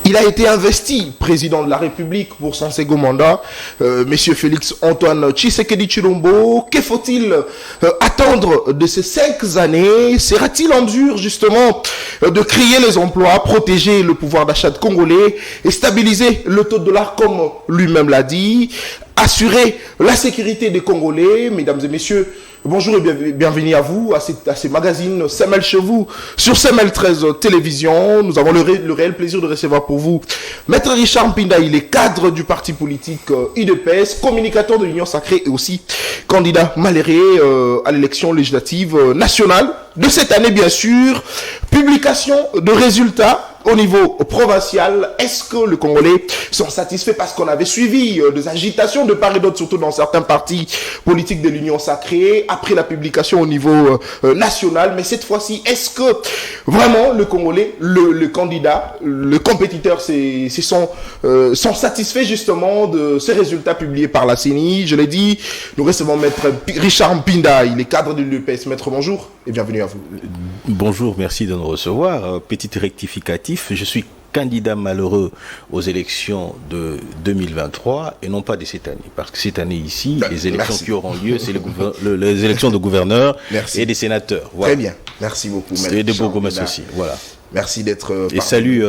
Il a été investi président de la République pour son second mandat, Monsieur Félix Antoine Tshisekedi Tshilombo. Que faut-il attendre de ces 5 années? Sera-t-il en mesure justement de créer les emplois, protéger le pouvoir d'achat de Congolais et stabiliser le taux de dollar comme lui-même l'a dit, assurer la sécurité des Congolais? Mesdames et messieurs, bonjour et bienvenue à vous, à ces magazines Semel chez vous, sur Semel 13 Télévision. Nous avons le réel plaisir de recevoir pour vous Maître Richard Mpinda. Il est cadre du parti politique UDPS, communicateur de l'Union Sacrée et aussi candidat maléré à l'élection législative nationale de cette année, bien sûr. Publication de résultats au niveau provincial. Est-ce que les Congolais sont satisfaits? Parce qu'on avait suivi des agitations de part et d'autre, surtout dans certains partis politiques de l'Union Sacrée, après la publication au niveau national. Mais cette fois-ci, est-ce que vraiment le Congolais, le candidat, le compétiteur sont satisfaits justement de ces résultats publiés par la CENI? Je l'ai dit, nous recevons Maître Richard Mpinda, il est cadre de l'UDPS. Maître, bonjour et bienvenue à vous. Bonjour, merci de nous recevoir. Petite rectificatif, je suis candidat malheureux aux élections de 2023 et non pas de cette année. Parce que cette année ici, les élections qui auront lieu, c'est les élections de gouverneurs et des sénateurs. Voilà. Très bien, merci beaucoup. Et de bourgmestres aussi, voilà. Merci d'être... Et salut,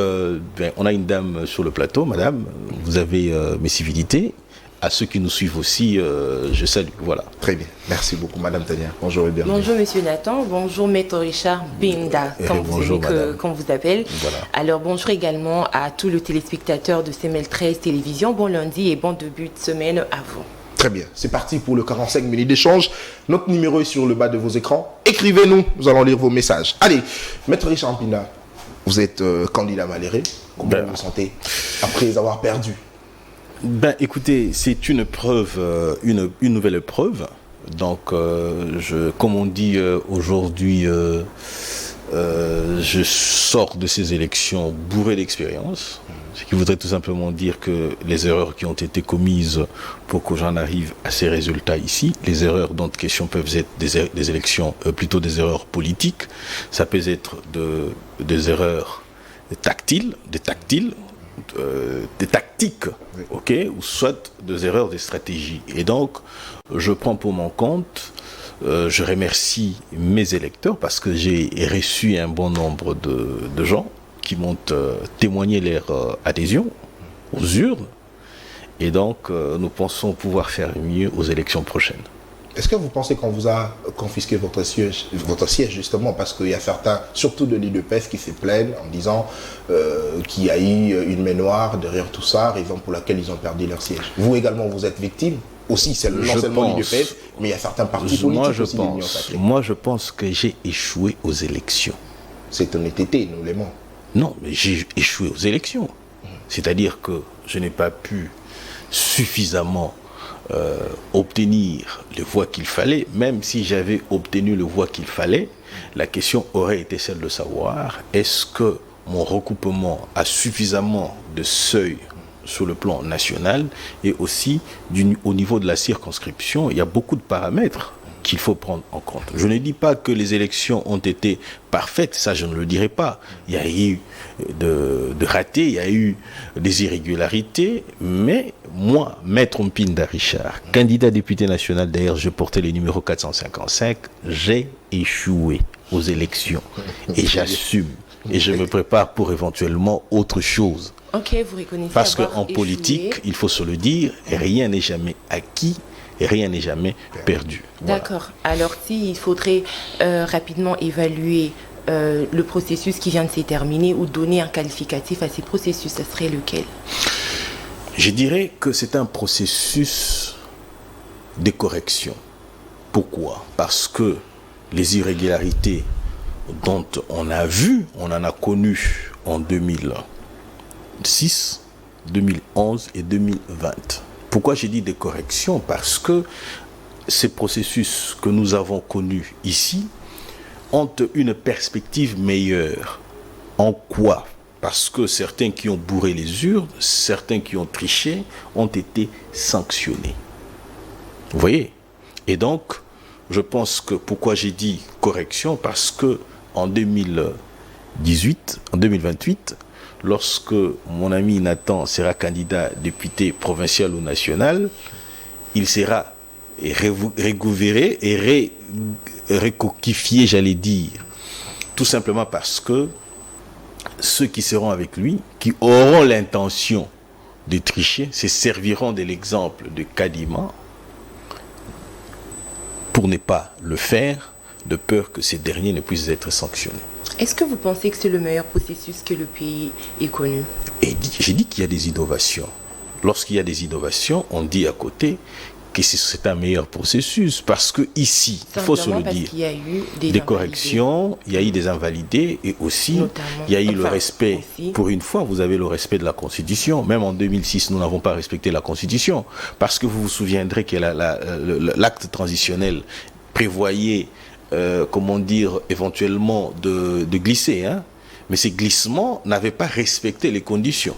on a une dame sur le plateau, madame, vous avez mes civilités. À ceux qui nous suivent aussi, je salue. Voilà. Très bien. Merci beaucoup, Madame Tania. Bonjour et bienvenue. Bonjour, Monsieur Nathan. Bonjour, Maître Richard Mpinda, comme vous appelle. Voilà. Alors, bonjour également à tous les téléspectateurs de Semel 13 Télévision. Bon lundi et bon début de semaine à vous. Très bien. C'est parti pour le 45 minutes d'échange. Notre numéro est sur le bas de vos écrans. Écrivez-nous. Nous allons lire vos messages. Allez, Maître Richard Mpinda, vous êtes candidat maléré. Comment vous vous sentez après avoir perdu? Ben, écoutez, c'est une preuve, une nouvelle preuve. Donc, comme on dit aujourd'hui, je sors de ces élections bourré d'expérience. Ce qui voudrait tout simplement dire que les erreurs qui ont été commises pour que j'en arrive à ces résultats ici, les erreurs dont question peuvent être des élections, plutôt des erreurs politiques, ça peut être des erreurs tactiles, des tactiques, ok, ou soit des erreurs de stratégie. Et donc, je prends pour mon compte, je remercie mes électeurs parce que j'ai reçu un bon nombre de gens qui m'ont témoigné leur adhésion aux urnes. Et donc, nous pensons pouvoir faire mieux aux élections prochaines. Est-ce que vous pensez qu'on vous a confisqué votre siège justement parce qu'il y a certains, surtout de l'UDPS, qui se plaignent en disant qu'il y a eu une main noire derrière tout ça, raison pour laquelle ils ont perdu leur siège? Vous également, vous êtes victime aussi, c'est non seulement l'UDPS, mais il y a certains partis politiques aussi de l'Union Sacrée. Moi, je pense que j'ai échoué aux élections. C'est honnêteté, nous l'aimons. Non, mais j'ai échoué aux élections. C'est-à-dire que je n'ai pas pu suffisamment obtenir les voix qu'il fallait. Même si j'avais obtenu les voix qu'il fallait, la question aurait été celle de savoir est-ce que mon recoupement a suffisamment de seuil sur le plan national et aussi au niveau de la circonscription. Il y a beaucoup de paramètres qu'il faut prendre en compte. Je ne dis pas que les élections ont été parfaites, ça je ne le dirai pas. Il y a eu de ratés, il y a eu des irrégularités, mais moi, Maître Mpinda Richard, candidat député national, d'ailleurs je portais le numéro 455, j'ai échoué aux élections et j'assume et je me prépare pour éventuellement autre chose. Ok, vous reconnaissez. Parce qu'en politique, il faut se le dire, rien n'est jamais acquis. Et rien n'est jamais perdu. D'accord. Voilà. Alors, s'il faudrait rapidement évaluer le processus qui vient de se terminer ou donner un qualificatif à ces processus, ça serait lequel? Je dirais que c'est un processus de correction. Pourquoi? Parce que les irrégularités dont on a vu, on en a connu en 2006, 2011 et 2020. Pourquoi j'ai dit des corrections? Parce que ces processus que nous avons connus ici ont une perspective meilleure. En quoi? Parce que certains qui ont bourré les urnes, certains qui ont triché, ont été sanctionnés. Vous voyez? Et donc, je pense que pourquoi j'ai dit correction? Parce que en 2028, lorsque mon ami Nathan sera candidat député provincial ou national, il sera régouvéré et recoquifié, j'allais dire, tout simplement parce que ceux qui seront avec lui, qui auront l'intention de tricher, se serviront de l'exemple de Kadima pour ne pas le faire, de peur que ces derniers ne puissent être sanctionnés. Est-ce que vous pensez que c'est le meilleur processus que le pays ait connu? Et j'ai dit qu'il y a des innovations. Lorsqu'il y a des innovations, on dit à côté que c'est un meilleur processus, parce que ici, il faut se le dire, il y a eu des corrections, il y a eu des invalidés, et aussi, notamment, il y a eu le respect. Aussi. Pour une fois, vous avez le respect de la Constitution. Même en 2006, nous n'avons pas respecté la Constitution, parce que vous vous souviendrez que l'acte transitionnel prévoyait, comment dire, éventuellement de glisser, hein, mais ces glissements n'avaient pas respecté les conditions.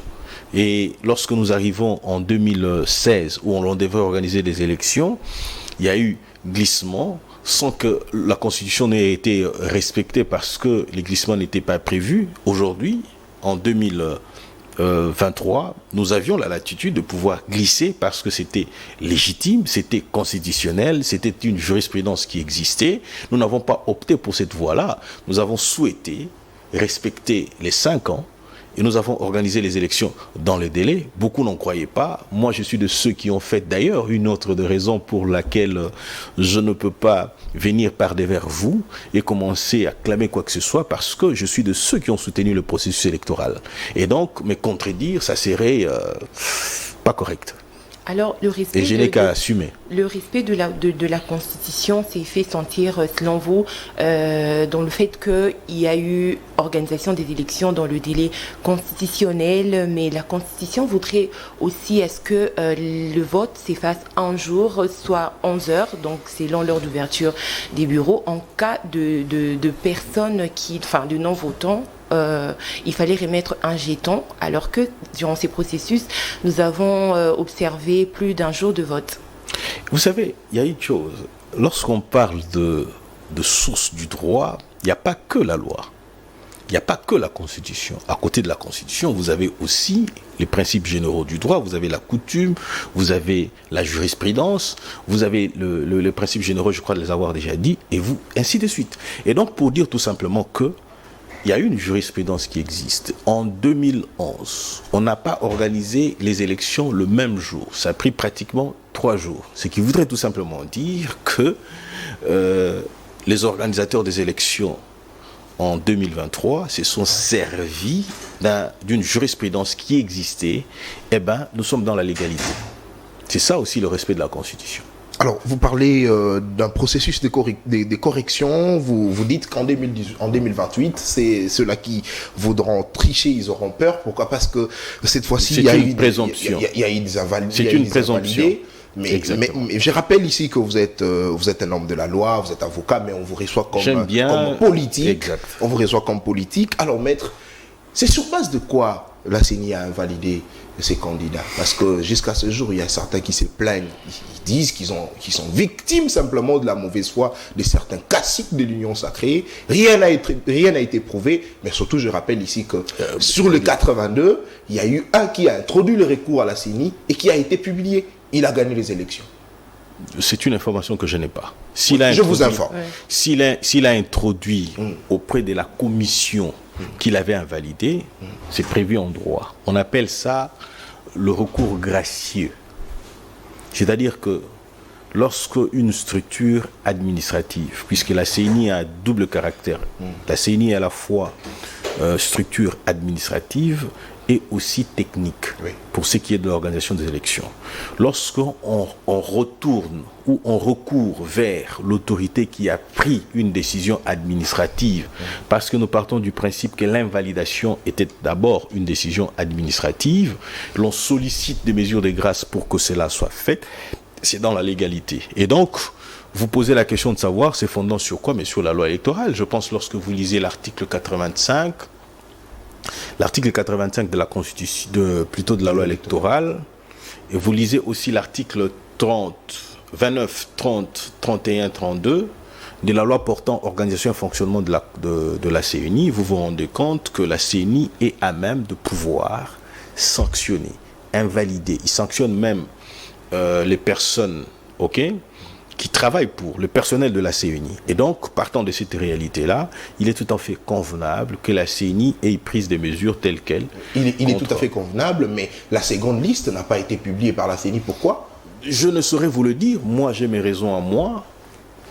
Et lorsque nous arrivons en 2016, où on devait organiser des élections, il y a eu glissement sans que la Constitution n'ait été respectée parce que les glissements n'étaient pas prévus. Aujourd'hui, en 2023, nous avions la latitude de pouvoir glisser parce que c'était légitime, c'était constitutionnel, c'était une jurisprudence qui existait. Nous n'avons pas opté pour cette voie-là. Nous avons souhaité respecter les 5 ans. Et nous avons organisé les élections dans les délais. Beaucoup n'en croyaient pas. Moi, je suis de ceux qui ont fait d'ailleurs une autre des raisons pour laquelle je ne peux pas venir parler vers vous et commencer à clamer quoi que ce soit, parce que je suis de ceux qui ont soutenu le processus électoral. Et donc, me contredire, ça serait pas correct. Alors, le respect et je n'ai qu'à assumer. Le respect de la Constitution s'est fait sentir, selon vous, dans le fait qu'il y a eu organisation des élections dans le délai constitutionnel, mais la Constitution voudrait aussi à ce que le vote s'efface un jour, soit 11 heures, donc selon l'heure d'ouverture des bureaux, en cas de personnes de non-votants. Il fallait remettre un jeton, alors que durant ces processus, nous avons observé plus d'un jour de vote. Vous savez, il y a une chose. Lorsqu'on parle de source du droit, il n'y a pas que la loi. Il n'y a pas que la Constitution. À côté de la Constitution, vous avez aussi les principes généraux du droit, vous avez la coutume, vous avez la jurisprudence, vous avez les principes généraux, je crois de les avoir déjà dit, et vous, ainsi de suite. Et donc, pour dire tout simplement que il y a une jurisprudence qui existe. En 2011, on n'a pas organisé les élections le même jour. Ça a pris pratiquement 3 jours. Ce qui voudrait tout simplement dire que les organisateurs des élections en 2023 se sont servis d'une jurisprudence qui existait. Eh bien, nous sommes dans la légalité. C'est ça aussi le respect de la Constitution. Alors, vous parlez d'un processus de correction. Vous dites qu'en 2028, c'est ceux-là qui voudront tricher, ils auront peur. Pourquoi? Parce que cette fois-ci, il y a eu des invalides. C'est une présomption. Mais je rappelle ici que vous êtes un homme de la loi, vous êtes avocat, mais on vous reçoit comme politique. Exact. On vous reçoit comme politique. Alors, maître, c'est sur base de quoi la CENI a invalidé ces candidats? Parce que jusqu'à ce jour, il y a certains qui se plaignent. Ils disent qu'ils sont victimes simplement de la mauvaise foi de certains caciques de l'Union sacrée. Rien n'a été prouvé. Mais surtout, je rappelle ici que sur le 82, il y a eu un qui a introduit le recours à la CENI et qui a été publié. Il a gagné les élections. C'est une information que je n'ai pas. Je vous informe. S'il a introduit auprès de la commission qu'il avait invalidé, c'est prévu en droit. On appelle ça le recours gracieux. C'est-à-dire que lorsque une structure administrative, puisque la CENI a double caractère, la CENI est à la fois structure administrative et aussi technique, pour ce qui est de l'organisation des élections. Lorsqu'on retourne ou on recourt vers l'autorité qui a pris une décision administrative, parce que nous partons du principe que l'invalidation était d'abord une décision administrative, l'on sollicite des mesures de grâce pour que cela soit fait, c'est dans la légalité. Et donc, vous posez la question de savoir, c'est fondant sur quoi? Mais sur la loi électorale. Je pense lorsque vous lisez l'article 85, de la Constitution, de la loi électorale, et vous lisez aussi l'article 30, 29, 30, 31, 32, de la loi portant organisation et fonctionnement de la CENI, vous vous rendez compte que la CENI est à même de pouvoir sanctionner, invalider. Il sanctionne même les personnes, qui travaillent pour le personnel de la CENI. Et donc, partant de cette réalité-là, il est tout à fait convenable que la CENI ait prise des mesures telles quelles. Il est tout à fait convenable, mais la seconde liste n'a pas été publiée par la CENI. Pourquoi? Je ne saurais vous le dire. Moi, j'ai mes raisons à moi.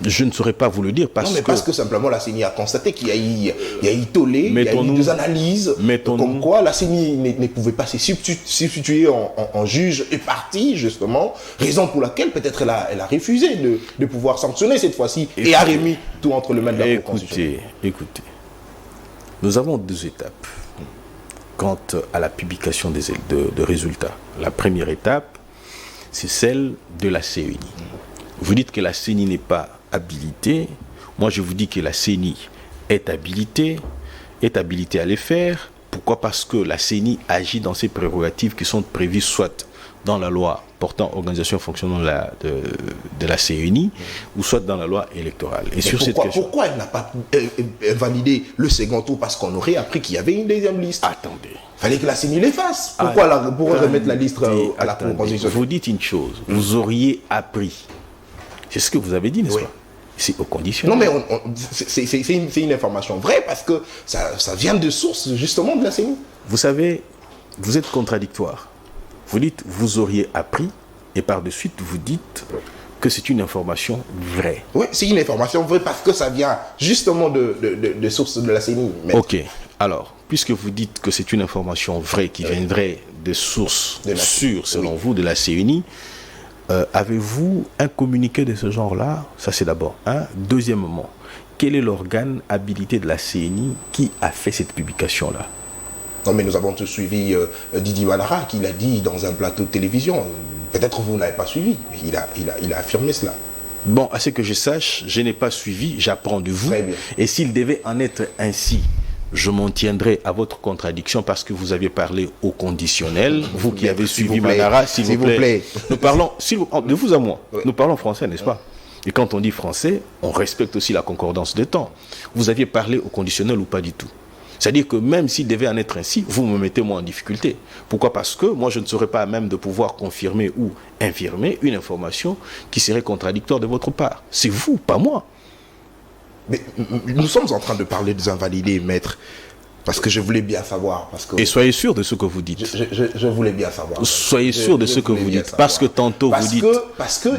Je ne saurais pas vous le dire parce que simplement la CENI a constaté qu'il y a eu tollé, il y a eu des analyses comme quoi la CENI ne pouvait pas se substituer en juge et partie, justement, raison pour laquelle peut-être elle a refusé de pouvoir sanctionner cette fois-ci et a remis tout entre les mains de la Cour constitutionnelle. Écoutez, nous avons 2 étapes quant à la publication de résultats. La première étape, c'est celle de la CENI. Vous dites que la CENI n'est pas habilitée. Moi, je vous dis que la CENI est habilitée à les faire. Pourquoi? Parce que la CENI agit dans ses prérogatives qui sont prévues soit dans la loi portant organisation et fonctionnement de la CENI, ou soit dans la loi électorale. Et sur pourquoi elle n'a pas validé le second tour? Parce qu'on aurait appris qu'il y avait une deuxième liste. Attendez. Il fallait que la CENI les fasse. Pourquoi remettre la liste à la Cour constitutionnelle? Vous dites une chose, vous auriez appris. C'est ce que vous avez dit, n'est-ce pas? C'est au conditionnel. Non, mais c'est une information vraie parce que ça vient de sources justement de la CENI. Vous savez, vous êtes contradictoire. Vous dites, vous auriez appris, et par de suite, vous dites que c'est une information vraie. Oui, c'est une information vraie parce que ça vient justement de sources de la CENI. Ok, alors, puisque vous dites que c'est une information vraie qui viendrait de sources sûres, selon vous, de la CENI, avez-vous un communiqué de ce genre-là? Ça, c'est d'abord un. Deuxièmement, quel est l'organe habilité de la CENI qui a fait cette publication-là? Non, mais nous avons tous suivi Didier Walara qui l'a dit dans un plateau de télévision. Peut-être vous ne l'avez pas suivi, mais il a affirmé cela. Bon, à ce que je sache, je n'ai pas suivi, j'apprends de vous. Très bien. Et s'il devait en être ainsi, je m'en tiendrai à votre contradiction parce que vous aviez parlé au conditionnel, vous qui avez suivi Manara, s'il vous plaît. Nous parlons, de vous à moi, nous parlons français, n'est-ce pas? Et quand on dit français, on respecte aussi la concordance de temps. Vous aviez parlé au conditionnel ou pas du tout? C'est-à-dire que même s'il devait en être ainsi, vous me mettez moi en difficulté. Pourquoi? Parce que moi, je ne serais pas à même de pouvoir confirmer ou infirmer une information qui serait contradictoire de votre part. C'est vous, pas moi. Mais nous sommes en train de parler des invalidés, maître, parce que je voulais bien savoir. Et soyez sûr de ce que vous dites. Je voulais bien savoir. Soyez sûr de ce que vous dites, parce que tantôt vous dites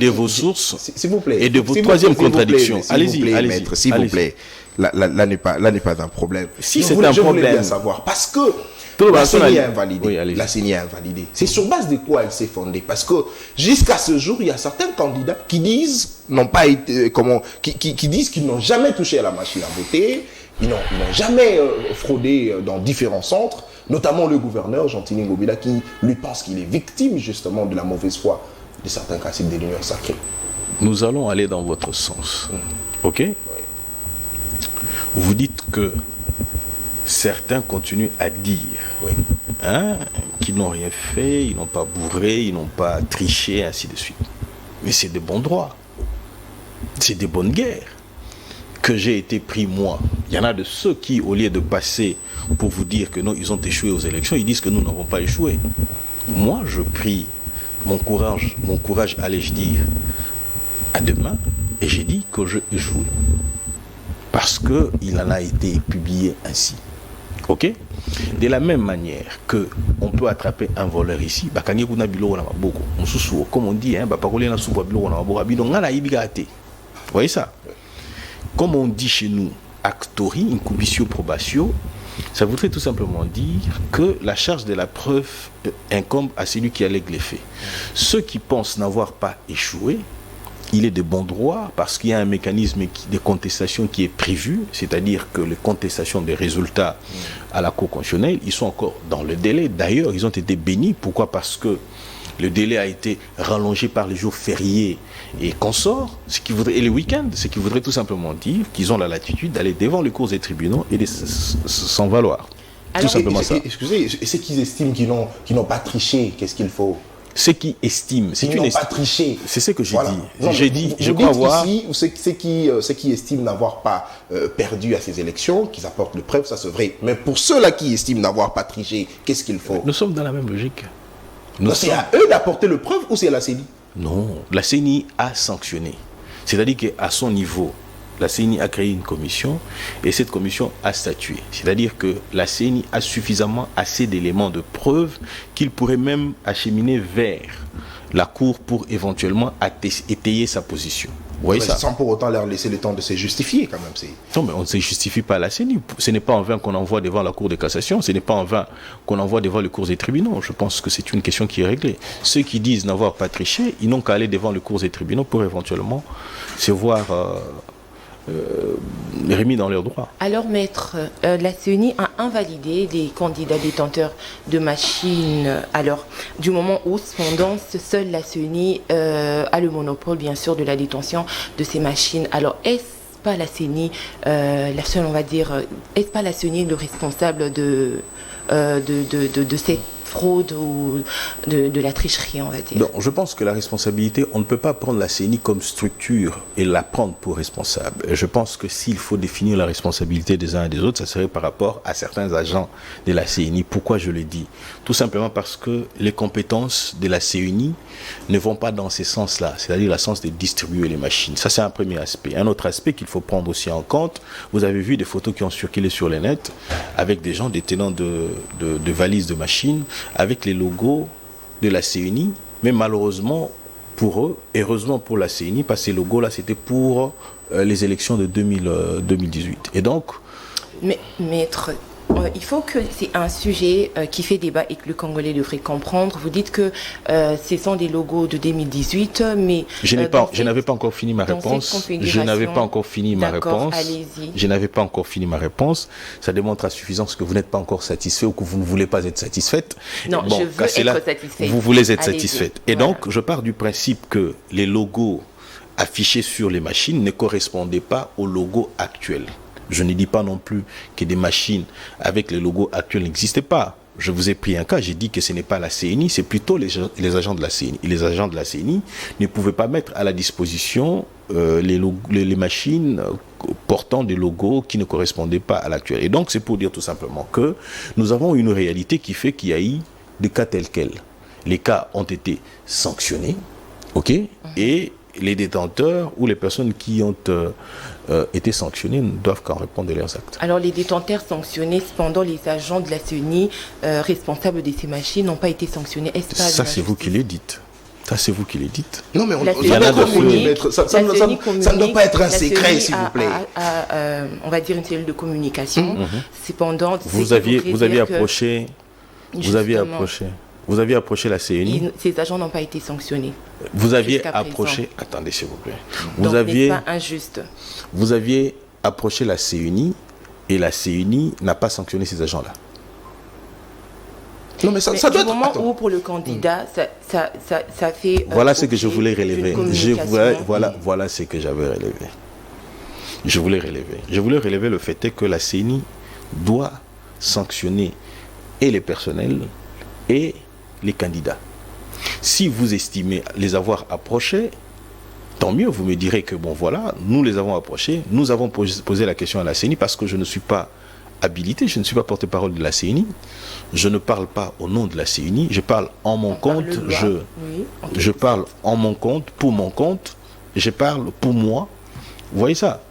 de vos sources s'il vous plaît, et de vos troisième contradiction. Allez-y, maître, s'il vous plaît. Là n'est pas un problème. Si c'est un problème. Je voulais bien savoir, parce que la CENI est invalidée. Oui, la CENI est invalidée. C'est sur base de quoi elle s'est fondée? Parce que jusqu'à ce jour, il y a certains candidats qui disent qui disent qu'ils n'ont jamais touché à la machine à voter, ils n'ont jamais fraudé dans différents centres, notamment le gouverneur Jean-Tini Ngobila qui lui pense qu'il est victime justement de la mauvaise foi de certains caciques de l'Union sacrée. Nous allons aller dans votre sens. Ok? Oui. Vous dites que certains continuent à dire qu'ils n'ont rien fait, ils n'ont pas bourré, ils n'ont pas triché, ainsi de suite. Mais c'est de bons droits. C'est de bonnes guerres que j'ai été pris moi. Il y en a de ceux qui, au lieu de passer pour vous dire que non, ils ont échoué aux élections, ils disent que nous n'avons pas échoué. Moi, je prie mon courage, allais-je dire, à demain, et j'ai dit que je échoué. Parce qu'il en a été publié ainsi. Ok? De la même manière que on peut attraper un voleur ici, comme on dit, vous voyez ça? Comme on dit chez nous, actori, incubitio probatio, ça voudrait tout simplement dire que la charge de la preuve incombe à celui qui allègue les faits. Ceux qui pensent n'avoir pas échoué, il est de bon droit parce qu'il y a un mécanisme de contestation qui est prévu, c'est-à-dire que les contestations des résultats à la Cour constitutionnelle, ils sont encore dans le délai. D'ailleurs, ils ont été bénis. Pourquoi? Parce que le délai a été rallongé par les jours fériés et consorts, et les week-ends, ce qui voudrait tout simplement dire qu'ils ont la latitude d'aller devant les cours des tribunaux et de s'en valoir. Alors, tout simplement ça. Excusez, ceux qui estiment qu'ils n'ont pas triché, qu'est-ce qu'il faut? Ceux qui estiment, c'est une pas triché. C'est ce que j'ai voilà. dit. J'ai dit, je crois voir. Ici, ceux qui estiment n'avoir pas perdu à ces élections, qu'ils apportent le preuve, ça c'est vrai. Mais pour ceux-là qui estiment n'avoir pas triché, qu'est-ce qu'il faut? Nous sommes dans la même logique. C'est à eux d'apporter le preuve ou c'est à la CENI? Non, la CENI a sanctionné. C'est-à-dire qu'à son niveau, la CENI a créé une commission et cette commission a statué. C'est-à-dire que la CENI a suffisamment assez d'éléments de preuve qu'il pourrait même acheminer vers la Cour pour éventuellement étayer sa position. Vous voyez ça? Sans pour autant leur laisser le temps de se justifier quand même. Non, mais on ne se justifie pas à la CENI. Ce n'est pas en vain qu'on envoie devant la Cour de cassation. Ce n'est pas en vain qu'on envoie devant les cours des tribunaux. Je pense que c'est une question qui est réglée. Ceux qui disent n'avoir pas triché, ils n'ont qu'à aller devant les cours des tribunaux pour éventuellement se voir remis dans leurs droits. Alors, maître, la CENI a invalidé des candidats détenteurs de machines. Alors, du moment où, cependant, seule la CENI a le monopole, bien sûr, de la détention de ces machines. Alors, est-ce pas la CENI, la seule, on va dire, est-ce pas la CENI le responsable de cette fraude ou de la tricherie, on va dire? Non, je pense que la responsabilité, on ne peut pas prendre la CENI comme structure et la prendre pour responsable. Et je pense que s'il faut définir la responsabilité des uns et des autres, ça serait par rapport à certains agents de la CENI. Pourquoi je le dis? Tout simplement parce que les compétences de la CENI ne vont pas dans ce sens-là, c'est-à-dire le sens de distribuer les machines. Ça, c'est un premier aspect. Un autre aspect qu'il faut prendre aussi en compte, vous avez vu des photos qui ont circulé sur les nets avec des gens détenant de valises de machines, avec les logos de la CENI, mais malheureusement pour eux, heureusement pour la CENI, parce que ces logos-là, c'était pour les élections de 2018. Et donc... Mais, maître, il faut que c'est un sujet qui fait débat et que le Congolais devrait comprendre. Vous dites que ce sont des logos de 2018, mais... Je n'avais pas encore fini ma réponse. Je n'avais pas encore fini ma réponse. Allez-y. Je n'avais pas encore fini ma réponse. Ça démontre à suffisance que vous n'êtes pas encore satisfait ou que vous ne voulez pas être satisfaite. Non, bon, je veux être satisfaite. Vous voulez être satisfaite. Et voilà. Donc, je pars du principe que les logos affichés sur les machines ne correspondaient pas aux logos actuels. Je ne dis pas non plus que des machines avec les logos actuels n'existaient pas. Je vous ai pris un cas, j'ai dit que ce n'est pas la CENI, c'est plutôt les agents de la CENI. Et les agents de la CENI ne pouvaient pas mettre à la disposition les machines portant des logos qui ne correspondaient pas à l'actuel. Et donc, c'est pour dire tout simplement que nous avons une réalité qui fait qu'il y a eu des cas tels quels. Les cas ont été sanctionnés, ok, et les détenteurs ou les personnes qui ont été sanctionnés ne doivent qu'en répondre de leurs actes. Alors les détenteurs sanctionnés, cependant les agents de la CENI responsables de ces machines n'ont pas été sanctionnés. Est-ce pas ça, c'est vous qui les dites. Ça, c'est vous qui les dites. Non, mais ça ne doit pas être un secret, s'il vous plaît. On va dire une cellule de communication. Cependant, vous aviez approché la CENI. Ces agents n'ont pas été sanctionnés. Vous aviez approché... Attendez, s'il vous plaît. Donc, n'est-ce pas injuste? Vous aviez approché la CENI et la CENI n'a pas sanctionné ces agents-là. Non, mais ça doit être... Du moment où, pour le candidat, ça fait... Voilà ce que je voulais relever. Voilà ce que j'avais relevé. Je voulais relever le fait que la CENI doit sanctionner et les personnels et les candidats. Si vous estimez les avoir approchés, tant mieux, vous me direz que bon voilà, nous les avons approchés, nous avons posé la question à la CENI parce que je ne suis pas habilité, je ne suis pas porte-parole de la CENI, je ne parle pas au nom de la CENI, je parle en mon compte, je parle en mon compte, pour mon compte, je parle pour moi, vous voyez ça?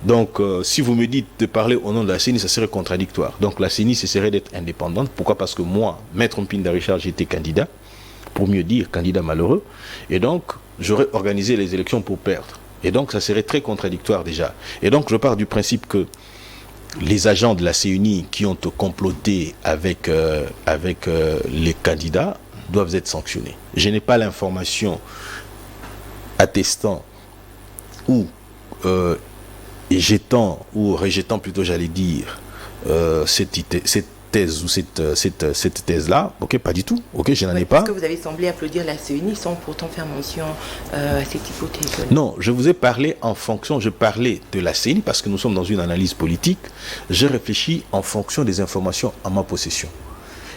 Donc, si vous me dites de parler au nom de la CENI, ça serait contradictoire. Donc, la CENI, ce serait d'être indépendante. Pourquoi? Parce que moi, Maître Mpinda Richard, j'étais candidat, pour mieux dire, candidat malheureux. Et donc, j'aurais organisé les élections pour perdre. Et donc, ça serait très contradictoire déjà. Et donc, je pars du principe que les agents de la CENI qui ont comploté avec les candidats doivent être sanctionnés. Je n'ai pas l'information attestant ou... jetant ou rejetant plutôt, j'allais dire, cette thèse ou cette thèse-là, ok, pas du tout, ok, je n'en ai pas. Est-ce que vous avez semblé applaudir la CENI sans pourtant faire mention à cette hypothèse? Non, je vous ai parlé en fonction, je parlais de la CENI parce que nous sommes dans une analyse politique, j'ai réfléchi en fonction des informations en ma possession.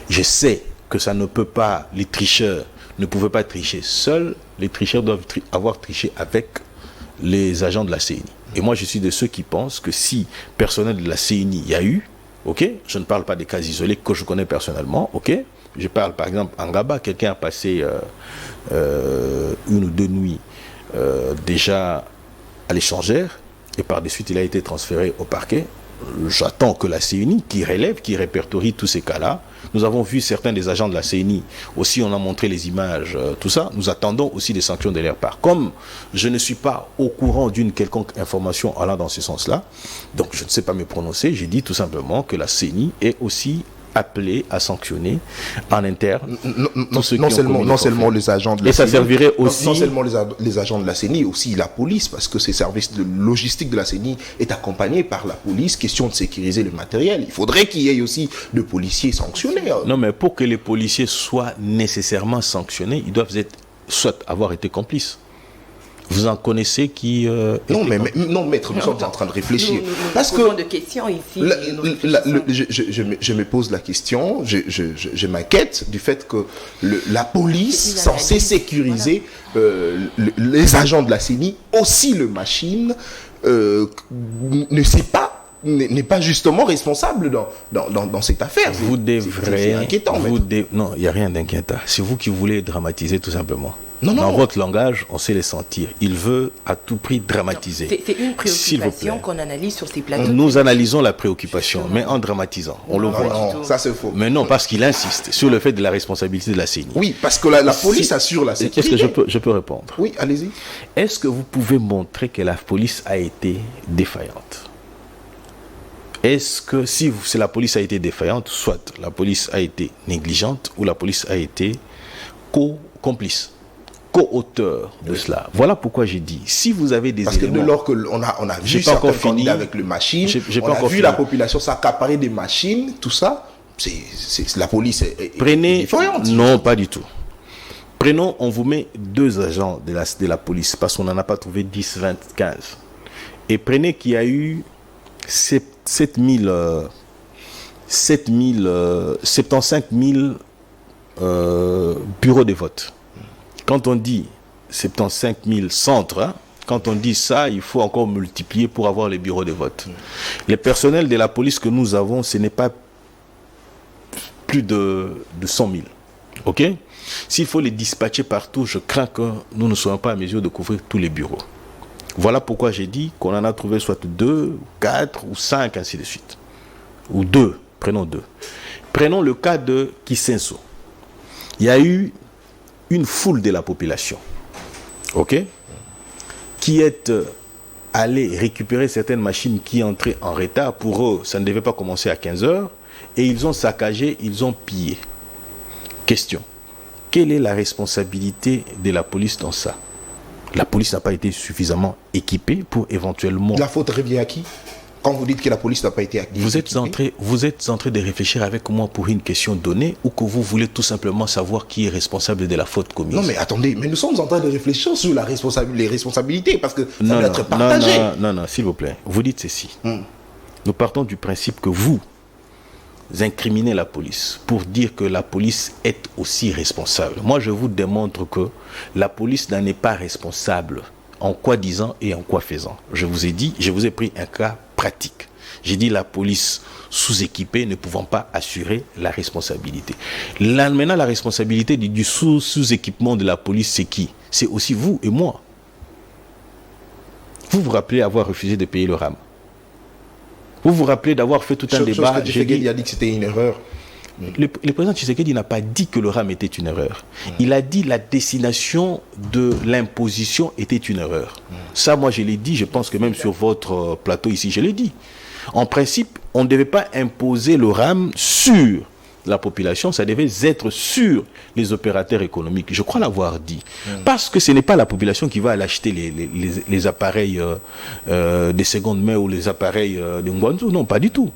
Je sais que ça ne peut pas, les tricheurs ne pouvait pas tricher seul. Les tricheurs doivent avoir triché avec les agents de la CENI. Et moi, je suis de ceux qui pensent que si personnel de la CENI il y a eu, ok, je ne parle pas des cas isolés que je connais personnellement, ok, je parle par exemple en Gaba, quelqu'un a passé 1 ou 2 nuits déjà à l'échangère et par des suites il a été transféré au parquet. J'attends que la CENI qui relève, qui répertorie tous ces cas-là. Nous avons vu certains des agents de la CENI, aussi on a montré les images, tout ça. Nous attendons aussi des sanctions de leur part. Comme je ne suis pas au courant d'une quelconque information allant dans ce sens-là, donc je ne sais pas me prononcer, j'ai dit tout simplement que la CENI est aussi appelé à sanctionner en interne non seulement les agents de la CENI, et ça servirait aussi non seulement les agents de la CENI, aussi la police, parce que ces services de logistique de la CENI est accompagné par la police, question de sécuriser le matériel. Il faudrait qu'il y ait aussi de policiers sanctionnés. Non, mais pour que les policiers soient nécessairement sanctionnés, ils doivent soit avoir été complices. Vous en connaissez qui... non, maître, nous sommes en train de réfléchir. Parce que de questions ici. Je me pose la question, je m'inquiète du fait que la police, censée sécuriser les agents de la CENI, aussi le machine, n'est pas justement responsable dans cette affaire. Vous devrez... C'est inquiétant. Non, il n'y a rien d'inquiétant. C'est vous qui voulez dramatiser tout simplement. Non. Dans votre langage, on sait les sentir. Il veut à tout prix dramatiser. C'est une préoccupation qu'on analyse sur ces plateaux. Nous analysons la préoccupation, mais en dramatisant. On le voit. Non, ça c'est faux. Mais non, parce qu'il insiste sur le fait de la responsabilité de la CENI. Oui, parce que la police assure la sécurité. Est-ce que je peux répondre? Oui, allez-y. Est-ce que vous pouvez montrer que la police a été défaillante? Est-ce que si la police a été défaillante, soit la police a été négligente ou la police a été complice, co-auteur de cela? Voilà pourquoi j'ai dit, si vous avez des éléments... Parce que dès lors qu'on a vu certains candidats avec le machine, on a vu la population s'accaparer des machines, tout ça, la police est défaillante. Non, pas du tout. Prenons, on vous met 2 agents de la police, parce qu'on n'en a pas trouvé 10, 20, 15. Et prenez qu'il y a eu 75 000 bureaux de vote. Quand on dit 75 000 centres, hein, quand on dit ça, il faut encore multiplier pour avoir les bureaux de vote. Les personnels de la police que nous avons, ce n'est pas plus de 100 000. Ok? S'il faut les dispatcher partout, je crains que nous ne soyons pas à mesure de couvrir tous les bureaux. Voilà pourquoi j'ai dit qu'on en a trouvé soit 2, 4 ou 5, ainsi de suite. Ou 2, prenons 2. Prenons le cas de Kisenso. Il y a eu une foule de la population, ok, qui est allée récupérer certaines machines qui entraient en retard. Pour eux, ça ne devait pas commencer à 15 heures. Et ils ont saccagé, ils ont pillé. Question. Quelle est la responsabilité de la police dans ça? La police n'a pas été suffisamment équipée pour éventuellement... La faute revient à qui? Quand vous dites que la police n'a pas été équipée. Vous êtes en train de réfléchir avec moi pour une question donnée, ou que vous voulez tout simplement savoir qui est responsable de la faute commise? Non mais attendez, mais nous sommes en train de réfléchir sur les responsabilités, parce que ça doit être partagé. Non, s'il vous plaît. Vous dites ceci. Nous partons du principe que vous incriminez la police pour dire que la police est aussi responsable. Moi, je vous démontre que la police n'en est pas responsable. En quoi disant et en quoi faisant? Je vous ai pris un cas pratique. J'ai dit la police sous-équipée ne pouvant pas assurer la responsabilité. Là, maintenant, la responsabilité du sous-équipement de la police, c'est qui? C'est aussi vous et moi. Vous vous rappelez avoir refusé de payer le RAM? Vous vous rappelez d'avoir fait tout un débat? Il a dit que c'était une erreur. Le président Tshisekedi n'a pas dit que le RAM était une erreur. Il a dit la destination de l'imposition était une erreur. Ça, moi, je l'ai dit. Je pense que même sur votre plateau ici, je l'ai dit. En principe, on ne devait pas imposer le RAM sur la population. Ça devait être sur les opérateurs économiques. Je crois l'avoir dit. Parce que ce n'est pas la population qui va aller acheter les appareils de seconde main ou les appareils de Ngwanzou. Non, pas du tout.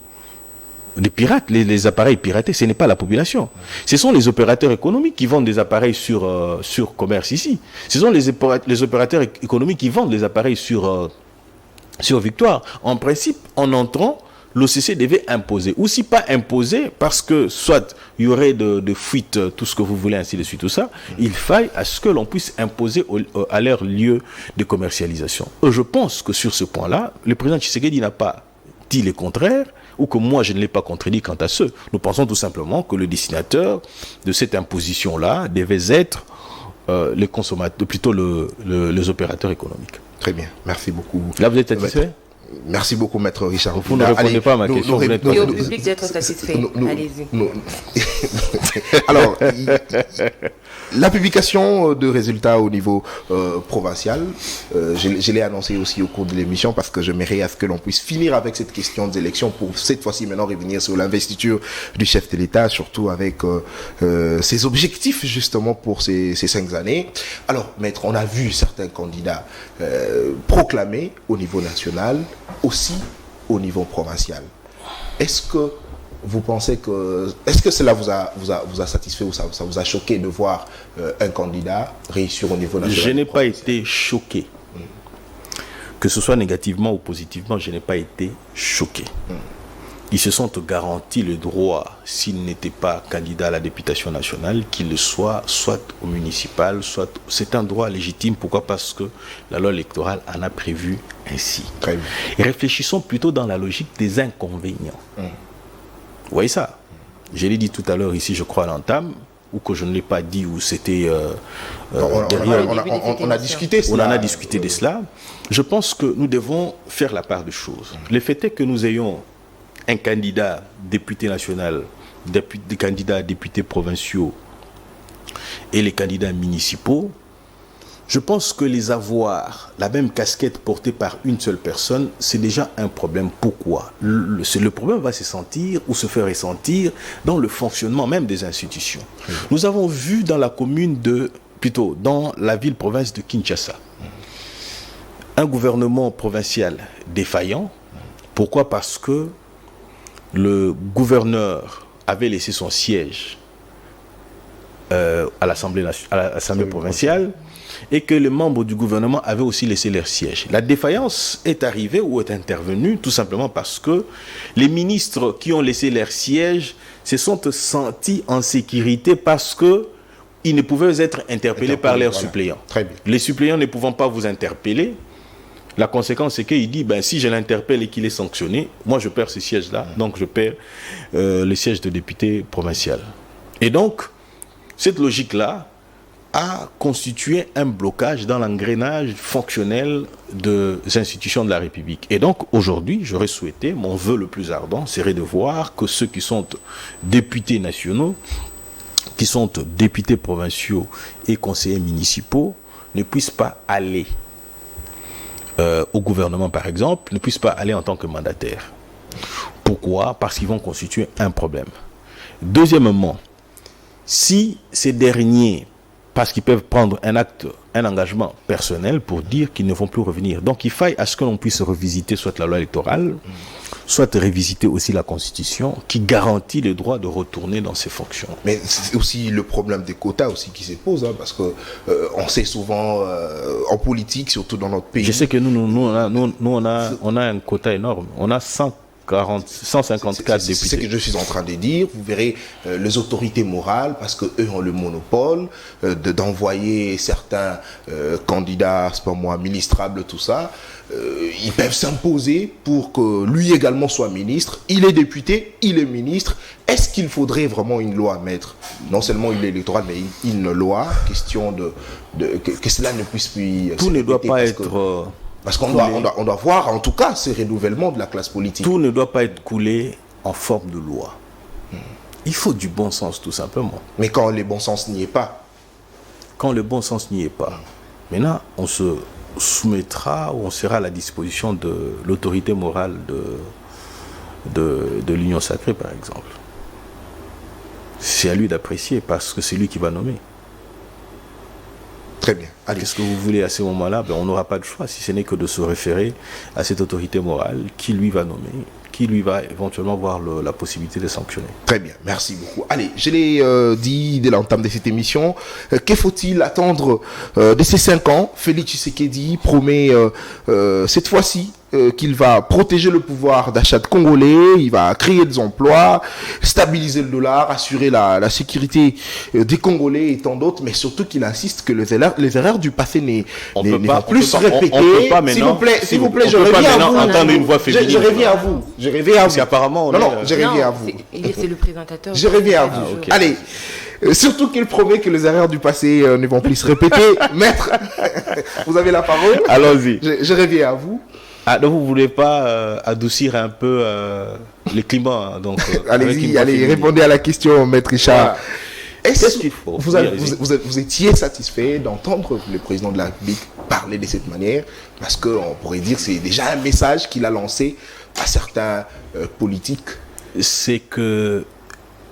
Les pirates, les appareils piratés, ce n'est pas la population. Ce sont les opérateurs économiques qui vendent des appareils sur commerce ici. Ce sont les opérateurs économiques qui vendent les appareils sur Victoire. En principe, en entrant, l'OCC devait imposer. Ou si pas imposer, parce que soit il y aurait de fuites, tout ce que vous voulez, ainsi de suite, tout ça, il faille à ce que l'on puisse imposer à leur lieu de commercialisation. Je pense que sur ce point-là, le président Tshisekedi n'a pas dit le contraire, ou que moi je ne l'ai pas contredit quant à ce. Nous pensons tout simplement que le destinateur de cette imposition-là devait être les consommateurs, plutôt les opérateurs économiques. Très bien, merci beaucoup. Là, vous êtes satisfait? Merci beaucoup, Maître Richard. Vous ne répondez pas à ma question. Et au public d'être satisfait. Allez-y. Alors, la publication de résultats au niveau provincial, je l'ai annoncé aussi au cours de l'émission parce que je mérite à ce que l'on puisse finir avec cette question des élections pour cette fois-ci maintenant revenir sur l'investiture du chef de l'État, surtout avec ses objectifs justement pour ces 5 années. Alors, Maître, on a vu certains candidats proclamés au niveau national, aussi au niveau provincial. Est-ce que vous pensez est-ce que cela vous a satisfait ou ça vous a choqué de voir un candidat réussir au niveau national? Je n'ai pas été choqué. Que ce soit négativement ou positivement, je n'ai pas été choqué. Ils se sont garantis le droit, s'ils n'étaient pas candidats à la députation nationale, qu'ils le soient, soit au municipal, soit... C'est un droit légitime. Pourquoi? Parce que la loi électorale en a prévu ainsi. Très bien. Et réfléchissons plutôt dans la logique des inconvénients. Vous voyez ça? Je l'ai dit tout à l'heure ici, je crois, à l'entame, ou que je ne l'ai pas dit, ou c'était on a discuté cela. On en a discuté de cela. Je pense que nous devons faire la part des choses. Le fait est que nous ayons un candidat député national, des candidats députés provinciaux et les candidats municipaux, je pense que les avoir la même casquette portée par une seule personne, c'est déjà un problème. Pourquoi? Le problème va se sentir ou se faire ressentir dans le fonctionnement même des institutions. Nous avons vu dans la commune dans la ville-province de Kinshasa, un gouvernement provincial défaillant. Pourquoi? Parce que le gouverneur avait laissé son siège à l'Assemblée provinciale et que les membres du gouvernement avaient aussi laissé leur siège. La défaillance est arrivée ou est intervenue tout simplement parce que les ministres qui ont laissé leur siège se sont sentis en sécurité parce qu'ils ne pouvaient être interpellés par leurs suppléants. Très bien. Les suppléants ne pouvant pas vous interpeller, la conséquence, c'est qu'il dit, si je l'interpelle et qu'il est sanctionné, moi je perds ce siège-là, donc je perds le siège de député provincial. Et donc, cette logique-là a constitué un blocage dans l'engrenage fonctionnel des institutions de la République. Et donc, aujourd'hui, j'aurais souhaité, mon vœu le plus ardent, serait de voir que ceux qui sont députés nationaux, qui sont députés provinciaux et conseillers municipaux, ne puissent pas aller au gouvernement, par exemple, ne puissent pas aller en tant que mandataire. Pourquoi? Parce qu'ils vont constituer un problème. Deuxièmement, si ces derniers, parce qu'ils peuvent prendre un engagement personnel pour dire qu'ils ne vont plus revenir. Donc il faille à ce que l'on puisse revisiter soit la loi électorale, soit revisiter aussi la Constitution qui garantit le droit de retourner dans ses fonctions. Mais c'est aussi le problème des quotas aussi qui se pose, parce que on sait souvent en politique, surtout dans notre pays. Je sais que nous on a un quota énorme. On a 154 députés. C'est ce que je suis en train de dire. Vous verrez les autorités morales, parce qu'eux ont le monopole d'envoyer certains candidats, c'est pas moi, ministrables, tout ça. Ils peuvent s'imposer pour que lui également soit ministre. Il est député, il est ministre. Est-ce qu'il faudrait vraiment une loi mettre, non seulement une loi électorale, mais une loi, question que cela ne puisse plus... Tout ne doit pas être... Parce qu'on doit voir en tout cas ce renouvellement de la classe politique. Tout ne doit pas être coulé en forme de loi. Il faut du bon sens tout simplement. Mais quand le bon sens n'y est pas. Quand le bon sens n'y est pas. Maintenant, on se soumettra ou on sera à la disposition de l'autorité morale de l'Union sacrée par exemple. C'est à lui d'apprécier parce que c'est lui qui va nommer. Très bien. Qu'est-ce que vous voulez à ce moment-là? On n'aura pas de choix si ce n'est que de se référer à cette autorité morale qui lui va nommer, qui lui va éventuellement voir la possibilité de sanctionner. Très bien, merci beaucoup. Allez, je l'ai dit dès l'entame de cette émission, que faut-il attendre de ces 5 ans? Félix Tshisekedi promet cette fois-ci qu'il va protéger le pouvoir d'achat de Congolais, il va créer des emplois, stabiliser le dollar, assurer la sécurité des Congolais et tant d'autres, mais surtout qu'il insiste que les erreurs du passé ne vont plus se répéter. S'il vous plaît, je reviens à vous. Entendre une voix féminine. Je reviens à vous. Je reviens à vous. Parce qu'apparemment, je reviens à vous. C'est le présentateur. Je reviens à vous. Okay. Allez. Surtout qu'il promet que les erreurs du passé ne vont plus se répéter. Maître, vous avez la parole. Allons-y. Je reviens à vous. Ah, donc vous ne voulez pas adoucir un peu le climat donc, allez-y, répondez à la question, Maître Richard. Voilà. Est-ce qu'il faut vous étiez satisfait d'entendre le président de la République parler de cette manière? Parce qu'on pourrait dire que c'est déjà un message qu'il a lancé à certains politiques. C'est que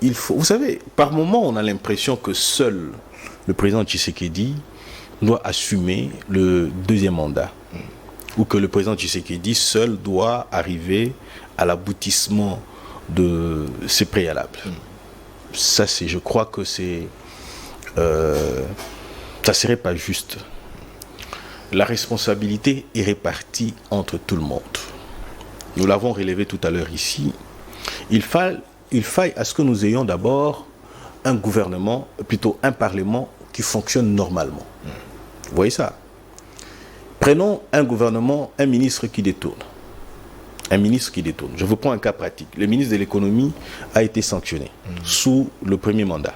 il faut, vous savez, par moment on a l'impression que seul le président Tshisekedi doit assumer le deuxième mandat. Ou que le président Tshisekedi seul doit arriver à l'aboutissement de ses préalables. Ça, je crois que ça serait pas juste. La responsabilité est répartie entre tout le monde. Nous l'avons relevé tout à l'heure ici. Il faille à ce que nous ayons d'abord un gouvernement, plutôt un parlement qui fonctionne normalement. Vous voyez ça? Prenons un gouvernement, un ministre qui détourne. Un ministre qui détourne. Je vous prends un cas pratique. Le ministre de l'économie a été sanctionné sous le premier mandat.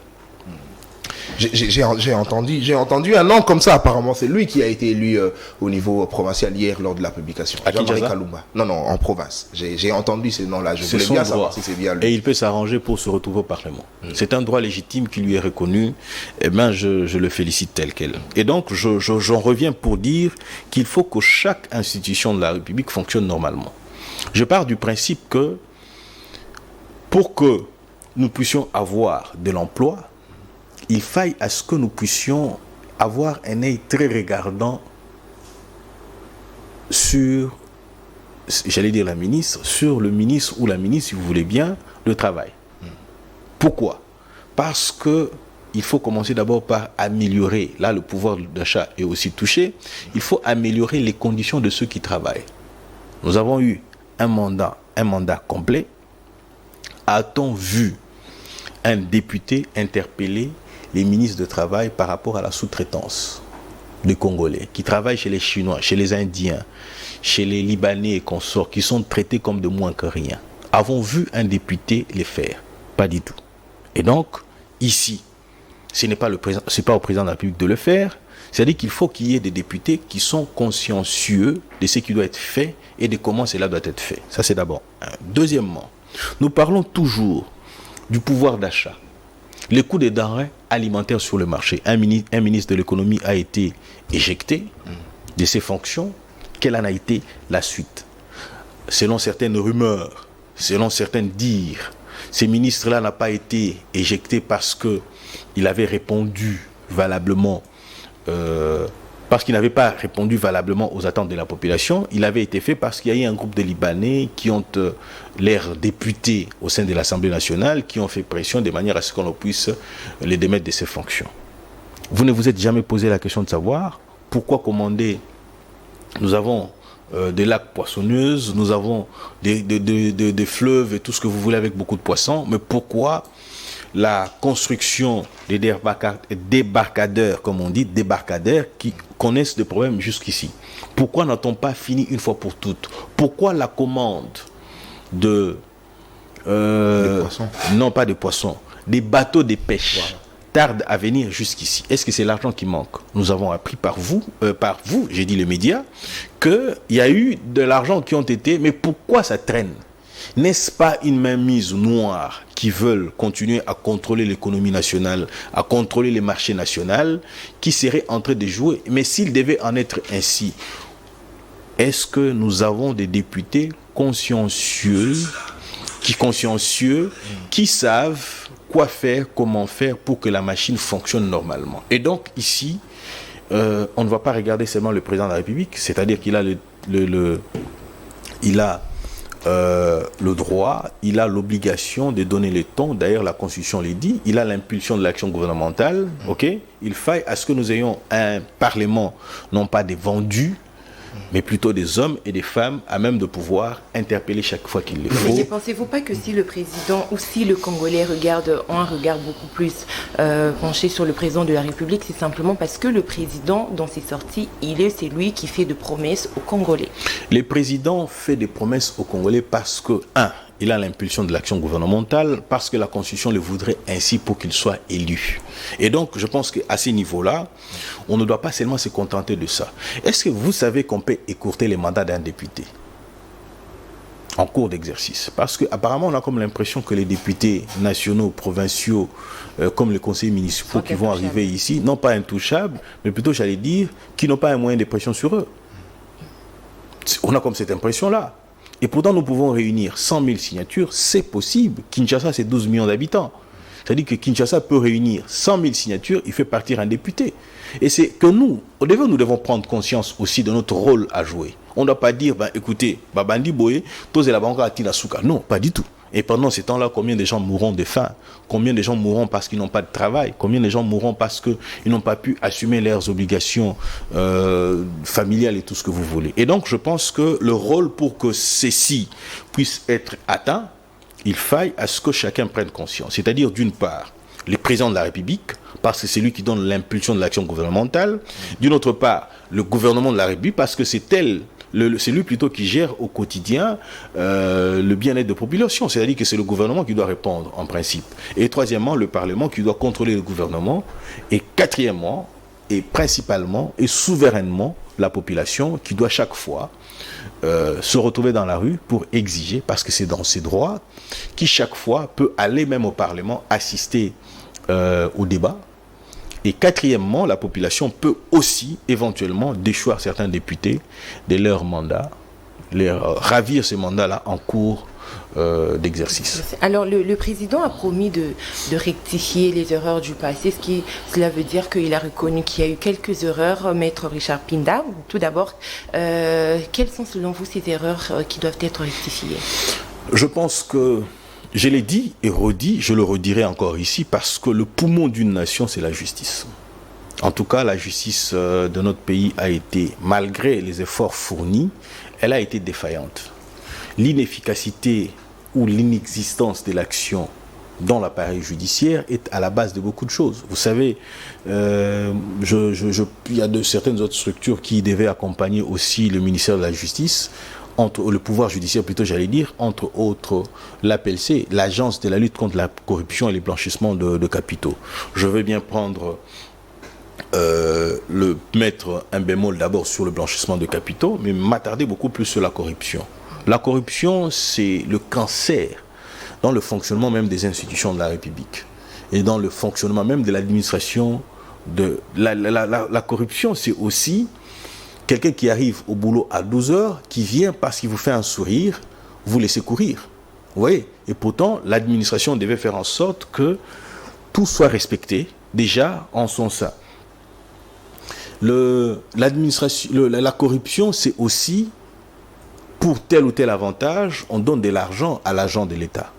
J'ai entendu un nom comme ça, apparemment. C'est lui qui a été élu au niveau provincial hier lors de la publication. À Kinshasa? Non, en province. J'ai entendu ces noms-là. Je voulais bien savoir si c'est bien lui. Et il peut s'arranger pour se retrouver au Parlement. C'est un droit légitime qui lui est reconnu. Eh bien, je le félicite tel quel. Et donc, j'en reviens pour dire qu'il faut que chaque institution de la République fonctionne normalement. Je pars du principe que pour que nous puissions avoir de l'emploi, il faille à ce que nous puissions avoir un œil très regardant sur, j'allais dire la ministre, sur le ministre ou la ministre, si vous voulez bien, le travail. Pourquoi? Parce que il faut commencer d'abord par améliorer, là le pouvoir d'achat est aussi touché, il faut améliorer les conditions de ceux qui travaillent. Nous avons eu un mandat complet. A-t-on vu un député interpeller les ministres de travail par rapport à la sous-traitance des Congolais qui travaillent chez les Chinois, chez les Indiens, chez les Libanais et consorts qui sont traités comme de moins que rien? Avons vu un député les faire? Pas du tout. Et donc, ici, ce n'est pas au président de la République de le faire. C'est-à-dire qu'il faut qu'il y ait des députés qui sont consciencieux de ce qui doit être fait et de comment cela doit être fait. Ça, c'est d'abord un. Deuxièmement, nous parlons toujours du pouvoir d'achat. Les coûts des denrées alimentaires sur le marché. Un ministre de l'économie a été éjecté de ses fonctions. Quelle en a été la suite? Selon certaines rumeurs, selon certains dires, ces ministres-là n'ont pas été éjectés parce qu'il avait répondu valablement, parce qu'il n'avait pas répondu valablement aux attentes de la population. Il avait été fait parce qu'il y a eu un groupe de Libanais qui ont l'air députés au sein de l'Assemblée nationale, qui ont fait pression de manière à ce qu'on puisse les démettre de ses fonctions. Vous ne vous êtes jamais posé la question de savoir pourquoi commander? Nous avons des lacs poissonneuses, nous avons des fleuves et tout ce que vous voulez avec beaucoup de poissons, mais pourquoi la construction des débarcadères, comme on dit, débarcadères qui connaissent des problèmes jusqu'ici? Pourquoi n'a-t-on pas fini une fois pour toutes? Pourquoi la commande des poissons? Non, pas des poissons, des bateaux de pêche tarde à venir jusqu'ici? Est-ce que c'est l'argent qui manque? Nous avons appris par vous, j'ai dit les médias, qu'il y a eu de l'argent qui ont été, mais pourquoi ça traîne? N'est-ce pas une mainmise noire qui veulent continuer à contrôler l'économie nationale, à contrôler les marchés nationaux, qui seraient en train de jouer? Mais s'il devait en être ainsi, est-ce que nous avons des députés consciencieux, qui savent quoi faire, comment faire pour que la machine fonctionne normalement? Et donc ici, on ne va pas regarder seulement le président de la République, c'est-à-dire qu'il a le droit, il a l'obligation de donner le ton. D'ailleurs, la Constitution le dit, il a l'impulsion de l'action gouvernementale. Ok, il faille à ce que nous ayons un Parlement, non pas des vendus, mais plutôt des hommes et des femmes à même de pouvoir interpeller chaque fois qu'il le faut. Mais ne pensez-vous pas que si le président ou si le Congolais ont un regard beaucoup plus penché sur le président de la République, c'est simplement parce que le président, dans ses sorties, c'est lui qui fait de promesses aux Congolais. Le président fait des promesses aux Congolais parce que, il a l'impulsion de l'action gouvernementale, parce que la Constitution le voudrait ainsi pour qu'il soit élu. Et donc, je pense qu'à ces niveaux-là, on ne doit pas seulement se contenter de ça. Est-ce que vous savez qu'on peut écourter les mandats d'un député en cours d'exercice? Parce qu'apparemment, on a comme l'impression que les députés nationaux, provinciaux, comme les conseillers municipaux qui vont arriver ici, non pas intouchables, mais plutôt, j'allais dire, qui n'ont pas un moyen de pression sur eux. On a comme cette impression-là. Et pourtant, nous pouvons réunir 100 000 signatures, c'est possible. Kinshasa, c'est 12 millions d'habitants. C'est-à-dire que Kinshasa peut réunir 100 000 signatures, il fait partir un député. Et c'est que nous devons prendre conscience aussi de notre rôle à jouer. On ne doit pas dire, écoutez, Babandi Boye, tous la banque à Tinasuka. Non, pas du tout. Et pendant ces temps-là, combien de gens mourront de faim? Combien de gens mourront parce qu'ils n'ont pas de travail? Combien de gens mourront parce qu'ils n'ont pas pu assumer leurs obligations familiales et tout ce que vous voulez? Et donc, je pense que le rôle pour que ceci puisse être atteint, il faille à ce que chacun prenne conscience. C'est-à-dire, d'une part, le président de la République, parce que c'est lui qui donne l'impulsion de l'action gouvernementale. D'une autre part, le gouvernement de la République, parce que c'est lui plutôt qui gère au quotidien le bien-être de la population. C'est-à-dire que c'est le gouvernement qui doit répondre en principe. Et troisièmement, le Parlement qui doit contrôler le gouvernement. Et quatrièmement, et principalement et souverainement, la population qui doit chaque fois se retrouver dans la rue pour exiger, parce que c'est dans ses droits, qui chaque fois peut aller même au Parlement assister au débat. Et quatrièmement, la population peut aussi éventuellement déchoir certains députés de leur mandat, ravir ces mandats-là en cours d'exercice. Alors le président a promis de rectifier les erreurs du passé, cela veut dire qu'il a reconnu qu'il y a eu quelques erreurs. Maître Richard Pinda, tout d'abord, quelles sont selon vous ces erreurs qui doivent être rectifiées? Je pense que je l'ai dit et redit, je le redirai encore ici, parce que le poumon d'une nation, c'est la justice. En tout cas, la justice de notre pays a été, malgré les efforts fournis, elle a été défaillante. L'inefficacité ou l'inexistence de l'action dans l'appareil judiciaire est à la base de beaucoup de choses. Vous savez, il y a certaines autres structures qui devaient accompagner aussi le ministère de la Justice, le pouvoir judiciaire plutôt, j'allais dire, entre autres l'APLC, l'Agence de la lutte contre la corruption et les blanchissements de capitaux. Je veux bien mettre un bémol d'abord sur le blanchissement de capitaux, mais m'attarder beaucoup plus sur la corruption. La corruption, c'est le cancer dans le fonctionnement même des institutions de la République et dans le fonctionnement même de l'administration. La corruption, c'est aussi quelqu'un qui arrive au boulot à 12 heures, qui vient parce qu'il vous fait un sourire, vous laissez courir. Vous voyez? Et pourtant, l'administration devait faire en sorte que tout soit respecté, déjà en son sein. La corruption, c'est aussi, pour tel ou tel avantage, on donne de l'argent à l'agent de l'État.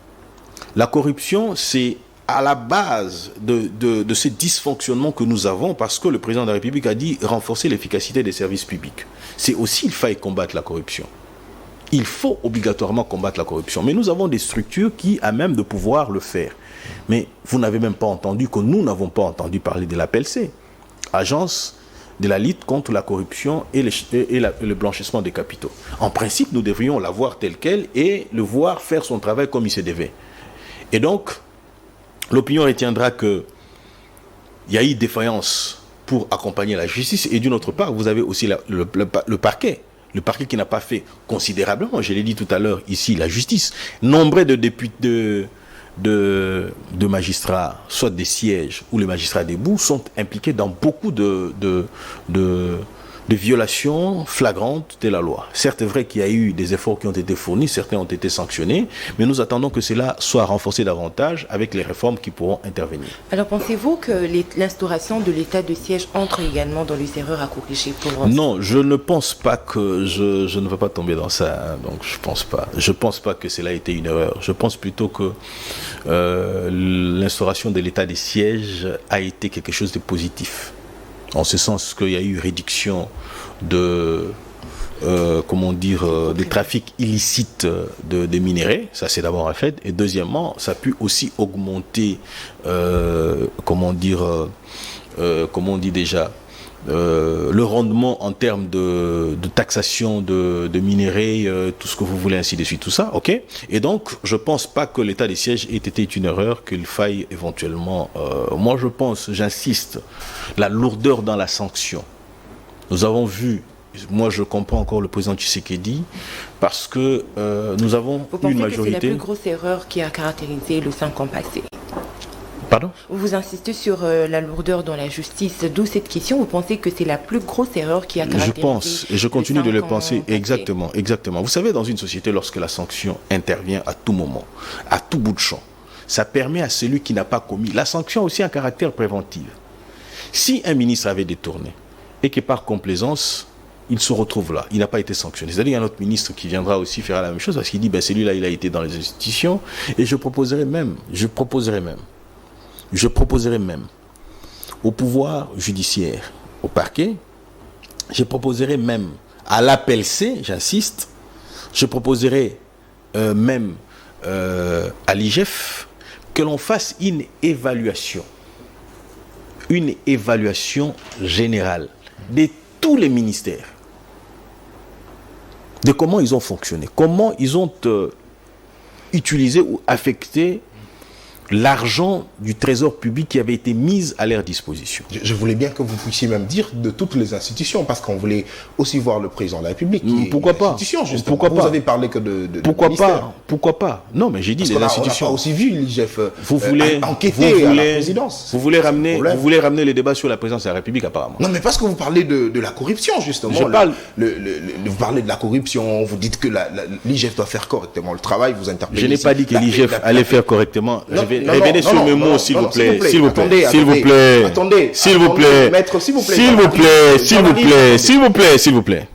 La corruption, c'est à la base de ces dysfonctionnements que nous avons, parce que le président de la République a dit renforcer l'efficacité des services publics. C'est aussi, il faille combattre la corruption. Il faut obligatoirement combattre la corruption. Mais nous avons des structures qui a même de pouvoir le faire. Mais vous n'avez même pas entendu, que nous n'avons pas entendu parler de l'APLC, Agence de la lutte contre la corruption et le blanchissement des capitaux. En principe, nous devrions la voir telle qu'elle et le voir faire son travail comme il se devait. Et donc, l'opinion retiendra qu'il y a eu défaillance pour accompagner la justice, et d'une autre part, vous avez aussi le parquet. Le parquet qui n'a pas fait considérablement, je l'ai dit tout à l'heure ici, la justice. Nombre de députés, de magistrats, soit des sièges ou les magistrats debout, sont impliqués dans beaucoup de violations flagrantes de la loi. Certes, c'est vrai qu'il y a eu des efforts qui ont été fournis, certains ont été sanctionnés, mais nous attendons que cela soit renforcé davantage avec les réformes qui pourront intervenir. Alors, pensez-vous que l'instauration de l'état de siège entre également dans les erreurs à corriger pour... Non, je ne pense pas que... Je ne veux pas tomber dans ça, donc je pense pas. Je pense pas que cela a été une erreur. Je pense plutôt que l'instauration de l'état de siège a été quelque chose de positif. En ce sens qu'il y a eu réduction de de trafic illicite de minerais, ça c'est d'abord un fait, et deuxièmement, ça a pu aussi augmenter, le rendement en termes de taxation de minerais, tout ce que vous voulez, ainsi de suite, tout ça, ok. Et donc, je pense pas que l'état des sièges ait été une erreur, qu'il faille éventuellement. Moi, je pense, j'insiste, la lourdeur dans la sanction. Nous avons vu. Moi, je comprends encore le président Tshisekedi parce que nous avons une majorité. Que c'est la plus grosse erreur qui a caractérisé le 5 ans passé. Pardon ? Vous insistez sur la lourdeur dans la justice, d'où cette question. Vous pensez que c'est la plus grosse erreur qui a caractérisé? Je pense, et je continue de le penser, exactement. Vous savez, dans une société, lorsque la sanction intervient à tout moment, à tout bout de champ, ça permet à celui qui n'a pas commis. La sanction a aussi un caractère préventif. Si un ministre avait détourné et que par complaisance, il se retrouve là, il n'a pas été sanctionné. C'est-à-dire qu'il y a un autre ministre qui viendra aussi faire la même chose parce qu'il dit, celui-là, il a été dans les institutions, et je proposerai même au pouvoir judiciaire, au parquet, je proposerai même à l'appel C, j'insiste, je proposerai même à l'IGF que l'on fasse une évaluation générale de tous les ministères, de comment ils ont fonctionné, comment ils ont utilisé ou affecté l'argent du trésor public qui avait été mis à leur disposition. Je voulais bien que vous puissiez même dire de toutes les institutions, parce qu'on voulait aussi voir le président de la République. Pourquoi pas? Vous avez parlé que de Pourquoi pas? Non, mais j'ai dit des institutions. On a aussi vu l'IGF enquêter à la présidence. Vous voulez ramener les débats sur la présidence de la République, apparemment. Non, mais parce que vous parlez de la corruption, justement. Vous parlez de la corruption, vous dites que l'IGF doit faire correctement le travail, vous interpellez. Je n'ai pas dit que l'IGF allait faire correctement. Revenez sur mes mots, s'il vous plaît. S'il vous plaît. S'il vous plaît. Attendez. S'il vous plaît. Maître, s'il vous plaît. S'il vous plaît. S'il vous plaît. S'il vous plaît. S'il vous plaît.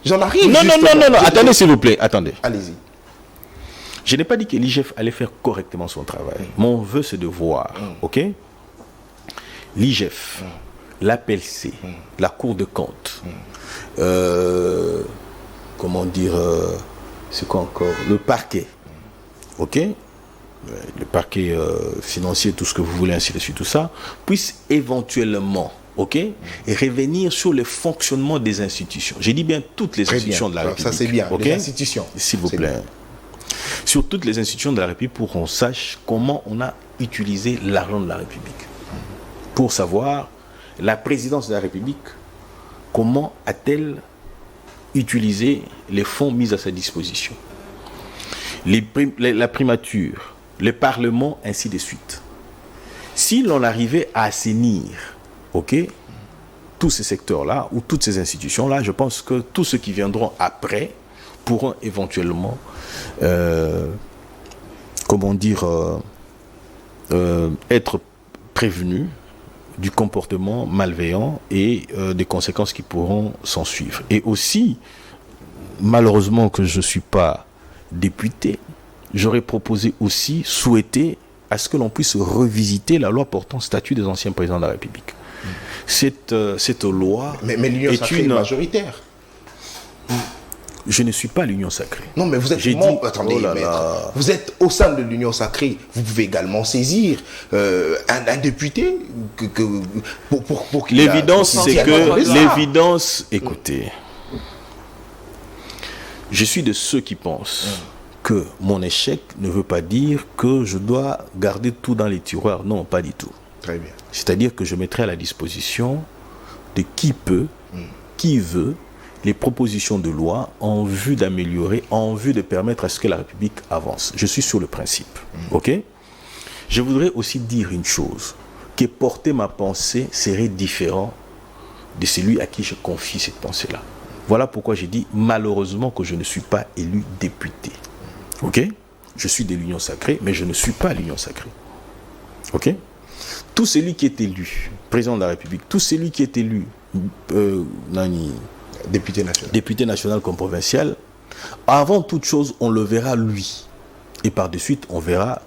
J'en arrive. Non. Attendez, s'il vous plaît. Attendez. Allez-y. Je n'ai pas dit que l'IGF allait faire correctement son travail. Mon vœu, c'est de voir, ok, l'IGF, l'appel C, la Cour de compte, c'est quoi encore, le parquet, ok, le parquet financier, tout ce que vous voulez, ainsi de suite, tout ça, puisse éventuellement, ok, et revenir sur le fonctionnement des institutions. J'ai dit bien toutes les institutions de la République. Ça, c'est bien, okay? Les institutions. S'il vous plaît. Bien. Sur toutes les institutions de la République, pour qu'on sache comment on a utilisé l'argent de la République. Pour savoir, la présidence de la République, comment a-t-elle utilisé les fonds mis à sa disposition. La primature, le Parlement, ainsi de suite. Si l'on arrivait à assainir, ok, tous ces secteurs-là, ou toutes ces institutions-là, je pense que tous ceux qui viendront après pourront éventuellement, être prévenus du comportement malveillant et des conséquences qui pourront s'en suivre. Et aussi, malheureusement que je ne suis pas député, j'aurais proposé aussi, souhaité à ce que l'on puisse revisiter la loi portant statut des anciens présidents de la République. Cette loi mais l'union sacrée est majoritaire. Je ne suis pas l'union sacrée. Non, mais vous êtes attendez, maître. Vous êtes au sein de l'union sacrée. Vous pouvez également saisir un député pour qu'il l'évidence, c'est que l'évidence. Écoutez, je suis de ceux qui pensent que mon échec ne veut pas dire que je dois garder tout dans les tiroirs. Non, pas du tout. Très bien. C'est-à-dire que je mettrai à la disposition de qui peut, qui veut, les propositions de loi en vue d'améliorer, en vue de permettre à ce que la République avance. Je suis sur le principe. Ok ? Je voudrais aussi dire une chose, que porter ma pensée serait différent de celui à qui je confie cette pensée-là. Voilà pourquoi j'ai dit malheureusement que je ne suis pas élu député. Ok ? Je suis de l'Union sacrée, mais je ne suis pas l'Union sacrée. Ok ? Tout celui qui est élu président de la République, tout celui qui est élu député national comme provincial, avant toute chose, on le verra lui. Et par de suite, on verra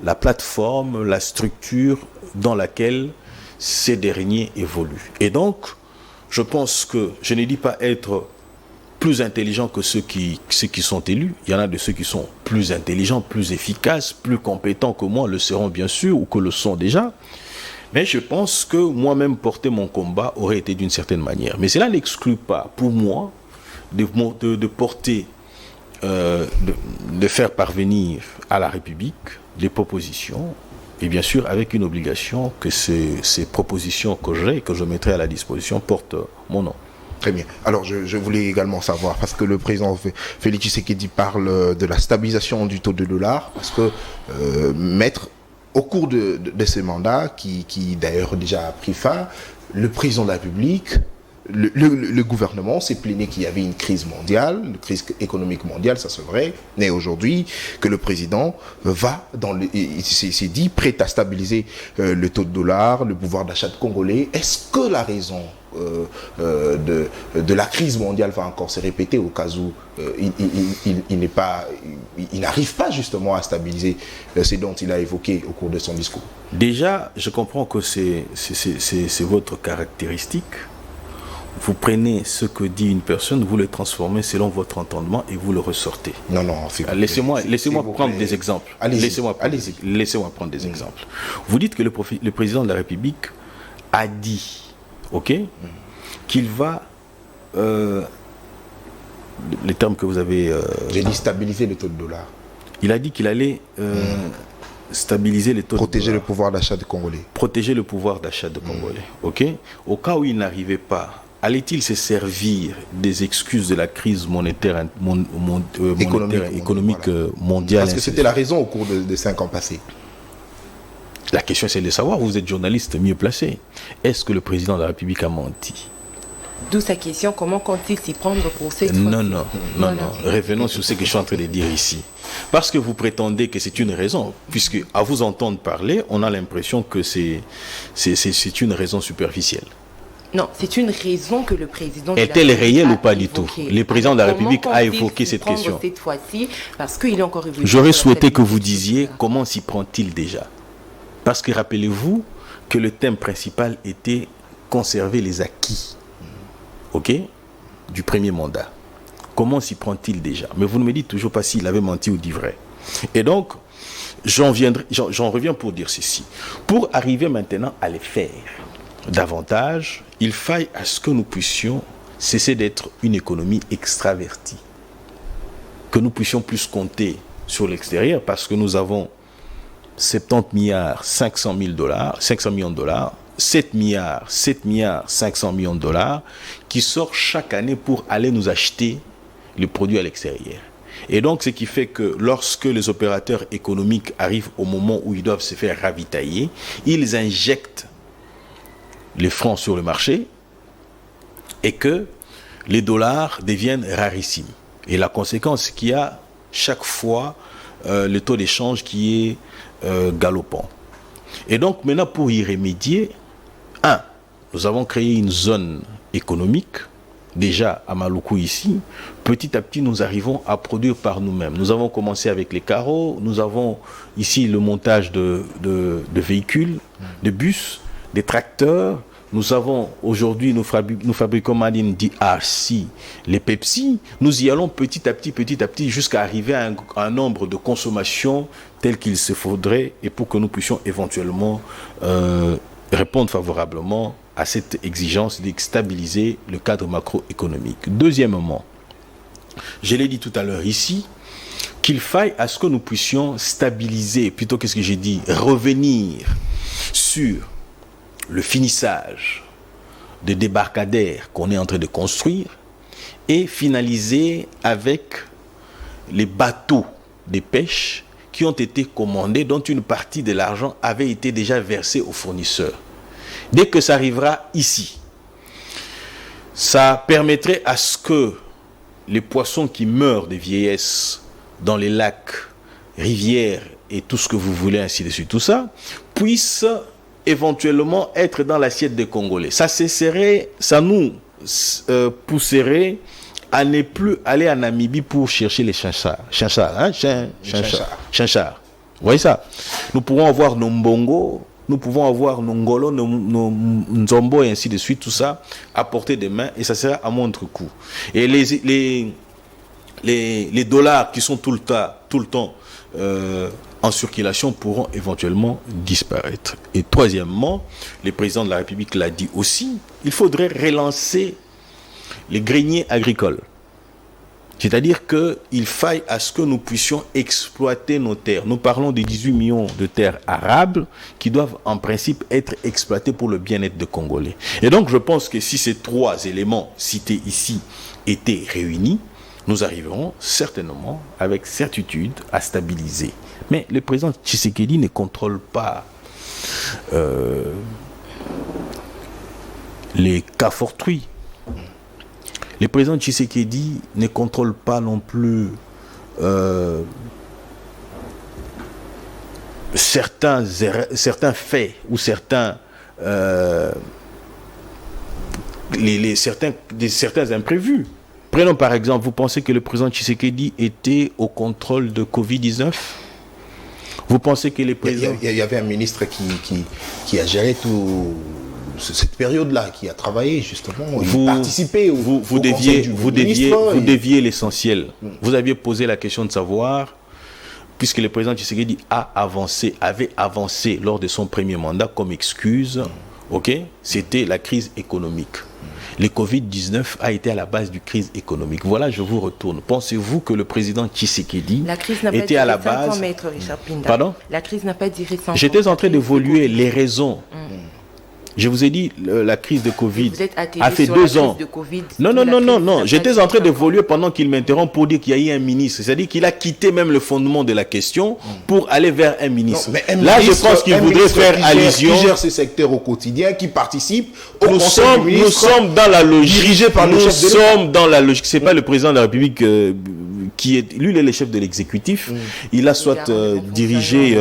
la plateforme, la structure dans laquelle ces derniers évoluent. Et donc, je pense que je ne dis pas être plus intelligents que ceux qui sont élus. Il y en a de ceux qui sont plus intelligents, plus efficaces, plus compétents que moi, le seront bien sûr, ou que le sont déjà. Mais je pense que moi-même porter mon combat aurait été d'une certaine manière. Mais cela n'exclut pas, pour moi, de porter, de faire parvenir à la République des propositions, et bien sûr avec une obligation que ces propositions que je mettrai à la disposition portent mon nom. Très bien. Alors, je voulais également savoir, parce que le président Félix Tshisekedi parle de la stabilisation du taux de dollar, parce que au cours de ce mandat, qui d'ailleurs déjà a pris fin, le président de la République, le gouvernement s'est plaigné qu'il y avait une crise mondiale, une crise économique mondiale, ça c'est vrai, mais aujourd'hui, que le président s'est dit prêt à stabiliser le taux de dollar, le pouvoir d'achat de Congolais. Est-ce que la raison de la crise mondiale va encore se répéter au cas où il n'arrive pas justement à stabiliser ce dont il a évoqué au cours de son discours? Déjà, je comprends que c'est votre caractéristique. Vous prenez ce que dit une personne, vous le transformez selon votre entendement et vous le ressortez. Non, laissez-moi prendre des exemples. Laissez-moi prendre des exemples. Vous dites que le président de la République a dit, qu'il va, les termes que vous avez... J'ai dit stabiliser le taux de dollar. Il a dit qu'il allait stabiliser les taux de dollar. Protéger le pouvoir d'achat de Congolais. Protéger le pouvoir d'achat de Congolais. Au cas où il n'arrivait pas, allait-il se servir des excuses de la crise monétaire, économique mondiale? Parce que c'était la raison au cours de 5 ans passés. La question, c'est de savoir, vous êtes journaliste mieux placé. Est-ce que le président de la République a menti? D'où sa question, comment compte-t-il s'y prendre pour cette fois-ci? Non. Revenons sur ce que je suis en train de dire ici. Parce que vous prétendez que c'est une raison, puisque à vous entendre parler, on a l'impression que c'est une raison superficielle. Non, c'est une raison que le président... Est-elle réelle ou pas du tout? Le président de la République a évoqué cette question. Cette fois-ci, parce qu'il est encore évolué. J'aurais souhaité que vous disiez comment s'y prend-il déjà. Parce que rappelez-vous que le thème principal était conserver les acquis, du premier mandat. Comment s'y prend-il déjà? Mais vous ne me dites toujours pas s'il avait menti ou dit vrai. Et donc, j'en reviens pour dire ceci. Pour arriver maintenant à les faire davantage, il faille à ce que nous puissions cesser d'être une économie extravertie. Que nous puissions plus compter sur l'extérieur, parce que nous avons 70 milliards 500 millions de dollars, 7 milliards 500 millions de dollars qui sortent chaque année pour aller nous acheter les produits à l'extérieur. Et donc, ce qui fait que lorsque les opérateurs économiques arrivent au moment où ils doivent se faire ravitailler, ils injectent les francs sur le marché et que les dollars deviennent rarissimes. Et la conséquence, c'est qu'il y a chaque fois le taux d'échange qui est galopant. Et donc maintenant, pour y remédier, nous avons créé une zone économique déjà à Maluku ici. Petit à petit, nous arrivons à produire par nous-mêmes. Nous avons commencé avec les carreaux, nous avons ici le montage de véhicules, de bus, des tracteurs. Nous avons aujourd'hui, nous fabriquons Madine DRC, les Pepsi. Nous y allons petit à petit, jusqu'à arriver à un nombre de consommation tel qu'il se faudrait, et pour que nous puissions éventuellement répondre favorablement à cette exigence de stabiliser le cadre macroéconomique. Deuxièmement, je l'ai dit tout à l'heure ici, qu'il faille à ce que nous puissions stabiliser, plutôt qu'est-ce que j'ai dit, revenir sur le finissage des débarcadères qu'on est en train de construire et finaliser avec les bateaux de pêche qui ont été commandés, dont une partie de l'argent avait été déjà versée aux fournisseurs. Dès que ça arrivera ici, ça permettrait à ce que les poissons qui meurent de vieillesse dans les lacs, rivières et tout ce que vous voulez, ainsi de suite, tout ça, puissent éventuellement être dans l'assiette des Congolais. Ça nous pousserait à ne plus aller en Namibie pour chercher les chinchards. Chinchards. Vous voyez ça? Nous pourrons avoir nos mbongo nous pouvons avoir nos Ngolo, nos Nzombo et ainsi de suite, tout ça, à portée des mains, et ça sera à moindre coût. Et les dollars qui sont tout le temps en circulation pourront éventuellement disparaître. Et troisièmement, le président de la République l'a dit aussi, il faudrait relancer les greniers agricoles. C'est-à-dire qu'il faille à ce que nous puissions exploiter nos terres. Nous parlons de 18 millions de terres arables qui doivent en principe être exploitées pour le bien-être des Congolais. Et donc je pense que si ces trois éléments cités ici étaient réunis, nous arriverons certainement avec certitude à stabiliser. Mais le président Tshisekedi ne contrôle pas les cas fortuits. Le président Tshisekedi ne contrôle pas non plus certains faits ou certains imprévus. Prenons par exemple, vous pensez que le président Tshisekedi était au contrôle de Covid-19 ? Vous pensez que les présidents... Il y avait un ministre qui a géré tout... cette période-là, qui a travaillé justement, vous participait vous déviez l'essentiel. Vous aviez posé la question de savoir, puisque le président Tshisekedi avait avancé lors de son premier mandat comme excuse, c'était la crise économique. Le Covid-19 a été à la base du crise économique. Voilà, je vous retourne. Pensez-vous que le président Tshisekedi était à la base... Pardon ? La crise n'a pas duré 5 ans. J'étais en train d'évaluer les raisons. Je vous ai dit, la crise de Covid a fait 2 ans. Non. J'étais en train d'évoluer pendant qu'il m'interrompt pour dire qu'il y a eu un ministre. C'est-à-dire qu'il a quitté même le fondement de la question pour aller vers un ministre. Là, je pense qu'il voudrait faire allusion. Qui gère ces secteurs au quotidien, qui participe au Nous sommes dans la logique. Dirigé par le chef de l'État. Nous sommes dans la logique. C'est pas le président de la République qui est... Lui, il est le chef de l'exécutif. Il a soit dirigé...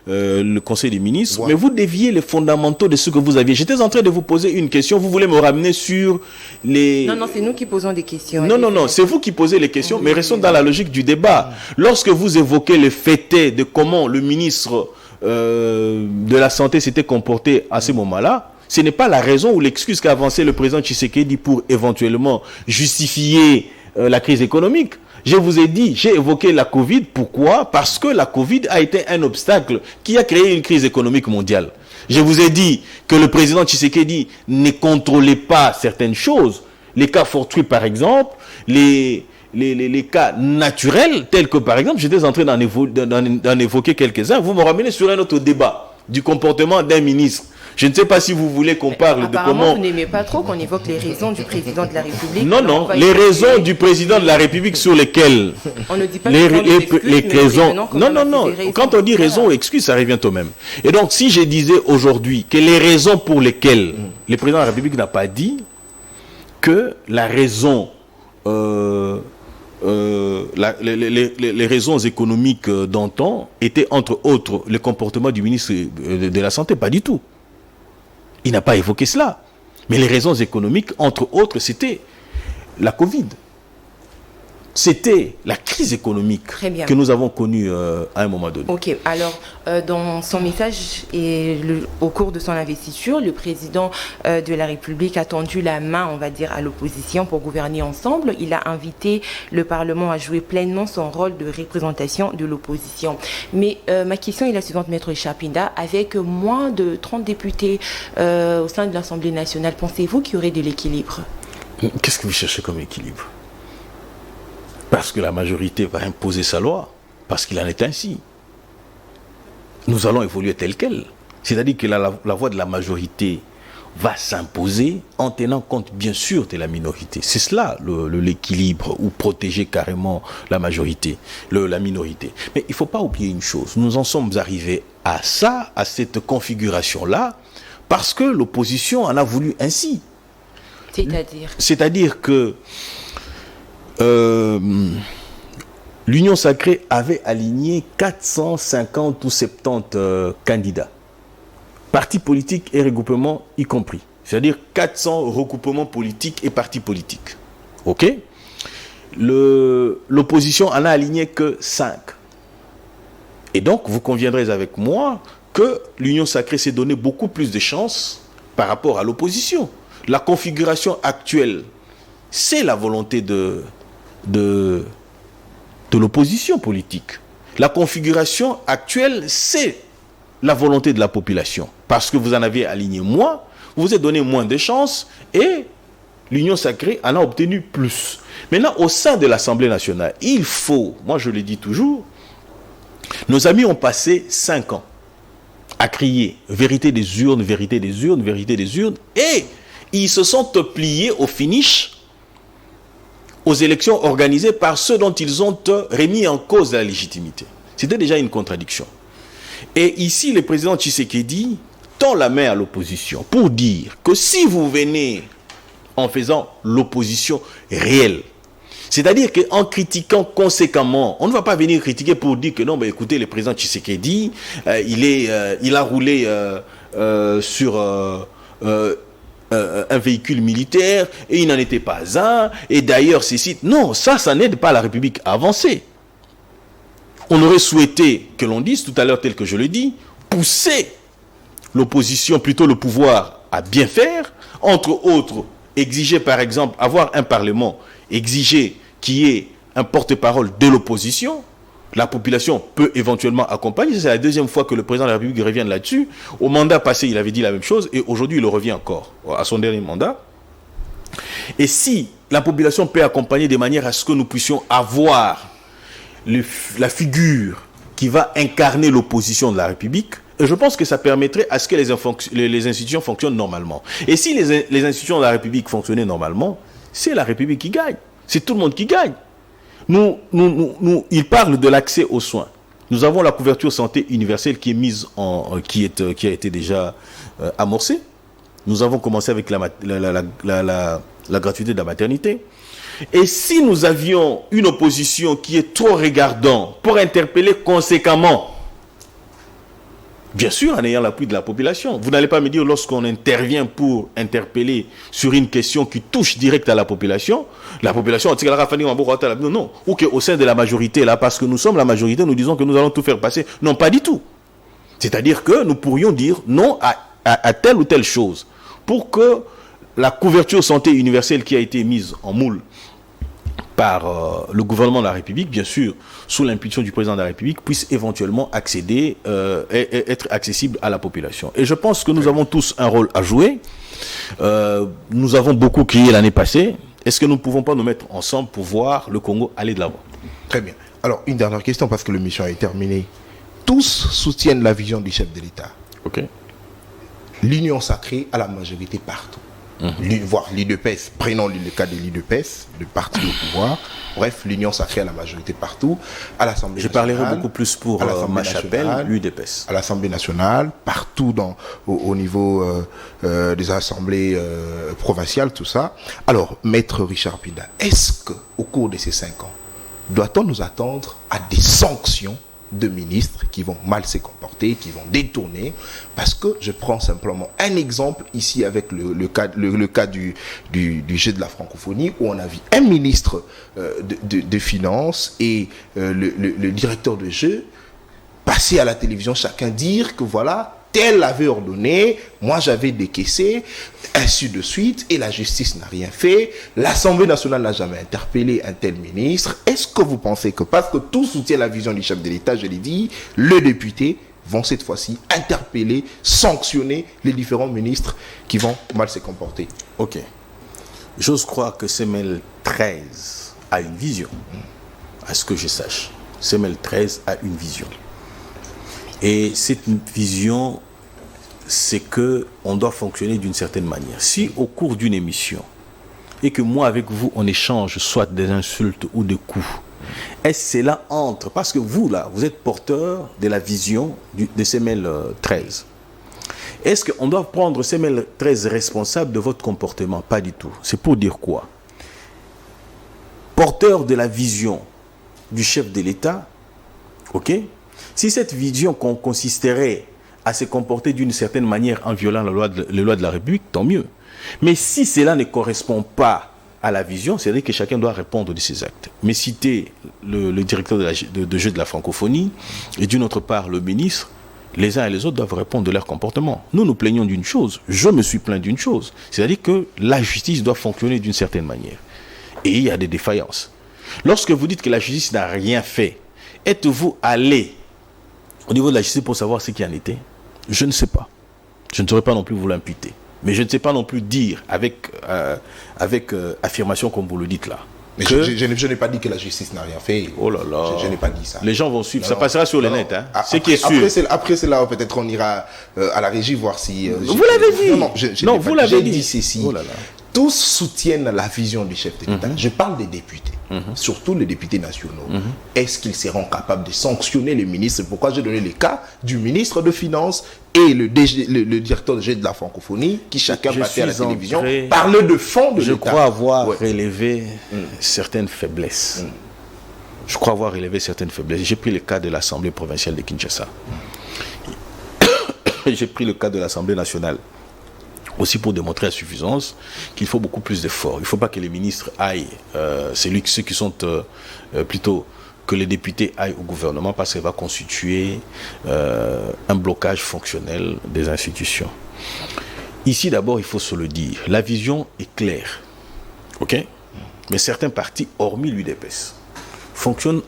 le Conseil des ministres, mais vous déviez les fondamentaux de ce que vous aviez. J'étais en train de vous poser une question, vous voulez me ramener sur les... Non, c'est nous qui posons des questions. Non, c'est vous qui posez les questions, mais restons dans la logique du débat. Lorsque vous évoquez le fait de comment le ministre de la Santé s'était comporté à ce moment-là, ce n'est pas la raison ou l'excuse qu'a avancé le président Tshisekedi pour éventuellement justifier la crise économique. Je vous ai dit, j'ai évoqué la Covid. Pourquoi ? Parce que la Covid a été un obstacle qui a créé une crise économique mondiale. Je vous ai dit que le président Tshisekedi ne contrôlait pas certaines choses. Les cas fortuits, par exemple, les cas naturels, tels que, par exemple, j'étais en train d'en évoquer quelques-uns. Vous me ramenez sur un autre débat du comportement d'un ministre. Je ne sais pas si vous voulez qu'on parle de comment... Vous n'aimez pas trop qu'on évoque les raisons du président de la République. Non, les raisons du président de la République sur lesquelles... On ne dit pas les raisons... Non. Quand on dit raison ou excuse, ça revient au même. Et donc, si je disais aujourd'hui que les raisons pour lesquelles le président de la République n'a pas dit que la raison... les raisons économiques d'antan étaient entre autres le comportement du ministre de la Santé, pas du tout. Il n'a pas évoqué cela. Mais les raisons économiques, entre autres, c'était la Covid. C'était la crise économique que nous avons connue à un moment donné. Ok, alors dans son message et au cours de son investiture, le président de la République a tendu la main, on va dire, à l'opposition pour gouverner ensemble. Il a invité le Parlement à jouer pleinement son rôle de représentation de l'opposition. Mais ma question est la suivante, Maître Chapinda. Avec moins de 30 députés au sein de l'Assemblée nationale, pensez-vous qu'il y aurait de l'équilibre ? Qu'est-ce que vous cherchez comme équilibre ? Parce que la majorité va imposer sa loi, parce qu'il en est ainsi. Nous allons évoluer tel quel. C'est-à-dire que la voix de la majorité va s'imposer en tenant compte bien sûr de la minorité. C'est cela l'équilibre, ou protéger carrément la majorité, la minorité. Mais il ne faut pas oublier une chose, nous en sommes arrivés à ça, à cette configuration-là, parce que l'opposition en a voulu ainsi. C'est-à-dire que l'Union sacrée avait aligné 450 ou 70 candidats, partis politiques et regroupements y compris. C'est-à-dire 400 regroupements politiques et partis politiques. Ok ? L'opposition en a aligné que 5. Et donc, vous conviendrez avec moi que l'Union sacrée s'est donné beaucoup plus de chances par rapport à l'opposition. La configuration actuelle, c'est la volonté de l'opposition politique. La configuration actuelle, c'est la volonté de la population. Parce que vous en avez aligné moins, vous vous êtes donné moins de chances et l'Union sacrée en a obtenu plus. Maintenant, au sein de l'Assemblée nationale, il faut, moi je le dis toujours, nos amis ont passé 5 ans à crier vérité des urnes, vérité des urnes, vérité des urnes, et ils se sont pliés au finish aux élections organisées par ceux dont ils ont remis en cause la légitimité. C'était déjà une contradiction. Et ici, le président Tshisekedi tend la main à l'opposition pour dire que si vous venez en faisant l'opposition réelle, c'est-à-dire qu'en critiquant conséquemment, on ne va pas venir critiquer pour dire que non, mais écoutez, le président Tshisekedi, il a roulé sur un véhicule militaire et il n'en était pas un, et d'ailleurs ceci. Non, ça n'aide pas la République à avancer. On aurait souhaité que l'on dise tout à l'heure, tel que je le dis, pousser l'opposition, plutôt le pouvoir, à bien faire, entre autres, exiger par exemple, avoir un parlement, exiger qu'il y ait un porte-parole de l'opposition. La population peut éventuellement accompagner. C'est la deuxième fois que le président de la République revient là-dessus. Au mandat passé, il avait dit la même chose et aujourd'hui, il le revient encore à son dernier mandat. Et si la population peut accompagner de manière à ce que nous puissions avoir la figure qui va incarner l'opposition de la République, je pense que ça permettrait à ce que les institutions fonctionnent normalement. Et si les institutions de la République fonctionnaient normalement, c'est la République qui gagne. C'est tout le monde qui gagne. Il parle de l'accès aux soins. Nous avons la couverture santé universelle qui a été déjà amorcée. Nous avons commencé avec la gratuité de la maternité. Et si nous avions une opposition qui est trop regardante pour interpeller conséquemment, bien sûr en ayant l'appui de la population, vous n'allez pas me dire lorsqu'on intervient pour interpeller sur une question qui touche direct à la population, non, ou qu'au sein de la majorité, là, parce que nous sommes la majorité, nous disons que nous allons tout faire passer. Non, pas du tout. C'est-à-dire que nous pourrions dire non à telle ou telle chose pour que la couverture santé universelle qui a été mise en moule par le gouvernement de la République, bien sûr, sous l'impulsion du président de la République, puisse éventuellement accéder, être accessible à la population. Et je pense que nous avons tous un rôle à jouer. Nous avons beaucoup crié l'année passée. Est-ce que nous ne pouvons pas nous mettre ensemble pour voir le Congo aller de l'avant? Très bien. Alors, une dernière question, parce que l'émission est terminée. Tous soutiennent la vision du chef de l'État. Ok. L'union sacrée à la majorité partout. Voire l'UDPS, prenons le cas de l'UDPS, le parti au pouvoir. Bref, l'union sacrée à la majorité partout, à l'Assemblée nationale. Je parlerai beaucoup plus pour ma chapelle, l'UDPS. À l'Assemblée nationale, partout au niveau des assemblées provinciales, tout ça. Alors, Maître Richard Pinda, est-ce qu'au cours de ces 5 ans, doit-on nous attendre à des sanctions de ministres qui vont mal se comporter, qui vont détourner? Parce que je prends simplement un exemple ici avec le cas du jeu de la francophonie, où on a vu un ministre de finances et le directeur de jeu passer à la télévision, chacun dire que voilà, tel avait ordonné, moi j'avais décaissé, ainsi de suite, et la justice n'a rien fait, l'Assemblée nationale n'a jamais interpellé un tel ministre. Est-ce que vous pensez que, parce que tout soutient la vision du chef de l'État, je l'ai dit, les députés vont cette fois-ci interpeller, sanctionner les différents ministres qui vont mal se comporter? Ok. J'ose croire que CML 13 a une vision, à ce que je sache. CML 13 a une vision. Et cette vision, c'est qu'on doit fonctionner d'une certaine manière. Si au cours d'une émission, et que moi avec vous, on échange soit des insultes ou des coups, est-ce que cela entre? Parce que vous, là, vous êtes porteur de la vision de CML 13. Est-ce qu'on doit prendre CML 13 responsable de votre comportement? Pas du tout. C'est pour dire quoi? Porteur de la vision du chef de l'État, ok? Si cette vision consisterait à se comporter d'une certaine manière en violant les lois de la République, tant mieux. Mais si cela ne correspond pas à la vision, c'est-à-dire que chacun doit répondre de ses actes. Mais citer le directeur de jeu de la francophonie et d'une autre part le ministre, les uns et les autres doivent répondre de leur comportement. Nous nous plaignons d'une chose, je me suis plaint d'une chose, c'est-à-dire que la justice doit fonctionner d'une certaine manière. Et il y a des défaillances. Lorsque vous dites que la justice n'a rien fait, êtes-vous allé au niveau de la justice pour savoir ce qui en était? Je ne sais pas. Je ne saurais pas non plus vous l'imputer. Mais je ne sais pas non plus dire avec affirmation comme vous le dites là. Mais je n'ai pas dit que la justice n'a rien fait. Oh là là. Je n'ai pas dit ça. Les gens vont suivre. Ça passera sur le net. Hein. Ce qui est sûr. Après cela, peut-être on ira à la régie voir si... vous l'avez dit. Non, vous l'avez dit. J'ai dit ceci. Oh là là. Tous soutiennent la vision du chef de l'État. Je parle des députés, surtout les députés nationaux. Est-ce qu'ils seront capables de sanctionner les ministres? Pourquoi j'ai donné les cas du ministre de Finances et le directeur de la francophonie, qui chacun passait à la télévision, parle de fonds de l'État. Je crois avoir relevé certaines faiblesses. Je crois avoir relevé certaines faiblesses. J'ai pris le cas de l'Assemblée provinciale de Kinshasa. J'ai pris le cas de l'Assemblée nationale. Aussi pour démontrer à suffisance qu'il faut beaucoup plus d'efforts. Il ne faut pas que les ministres aillent, ceux qui sont plutôt que les députés aillent au gouvernement, parce que ça va constituer un blocage fonctionnel des institutions. Ici d'abord, il faut se le dire, la vision est claire, ok? Mais certains partis, hormis l'UDPS, fonctionnent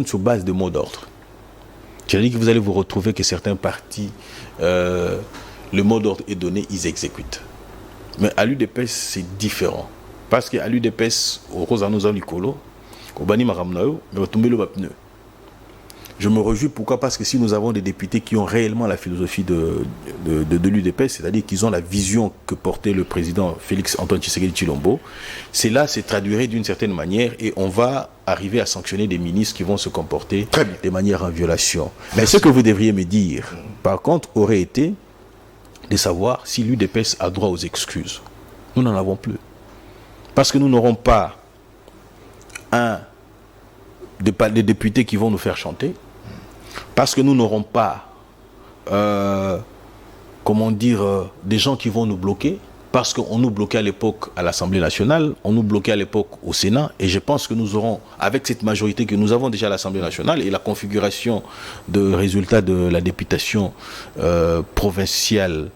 sur base de mots d'ordre. C'est-à-dire que vous allez vous retrouver que certains partis... le mot d'ordre est donné, ils exécutent. Mais à l'UDPS, c'est différent. Parce qu'à l'UDPS, au Rosanoza Nicolo, au Bani Maramnao, mais au Tumbelo Bapneu. Je me réjouis, pourquoi? Parce que si nous avons des députés qui ont réellement la philosophie de l'UDPS, c'est-à-dire qu'ils ont la vision que portait le président Félix Antoine Tshisekedi Tshilombo, c'est là, c'est traduire d'une certaine manière et on va arriver à sanctionner des ministres qui vont se comporter de manière en violation. Mais ce que vous devriez me dire, par contre, aurait été de savoir si l'UDPS a droit aux excuses. Nous n'en avons plus. Parce que nous n'aurons pas des députés qui vont nous faire chanter. Parce que nous n'aurons pas, des gens qui vont nous bloquer. Parce qu'on nous bloquait à l'époque à l'Assemblée nationale, on nous bloquait à l'époque au Sénat, et je pense que nous aurons, avec cette majorité que nous avons déjà à l'Assemblée nationale, et la configuration de résultats de la députation provinciale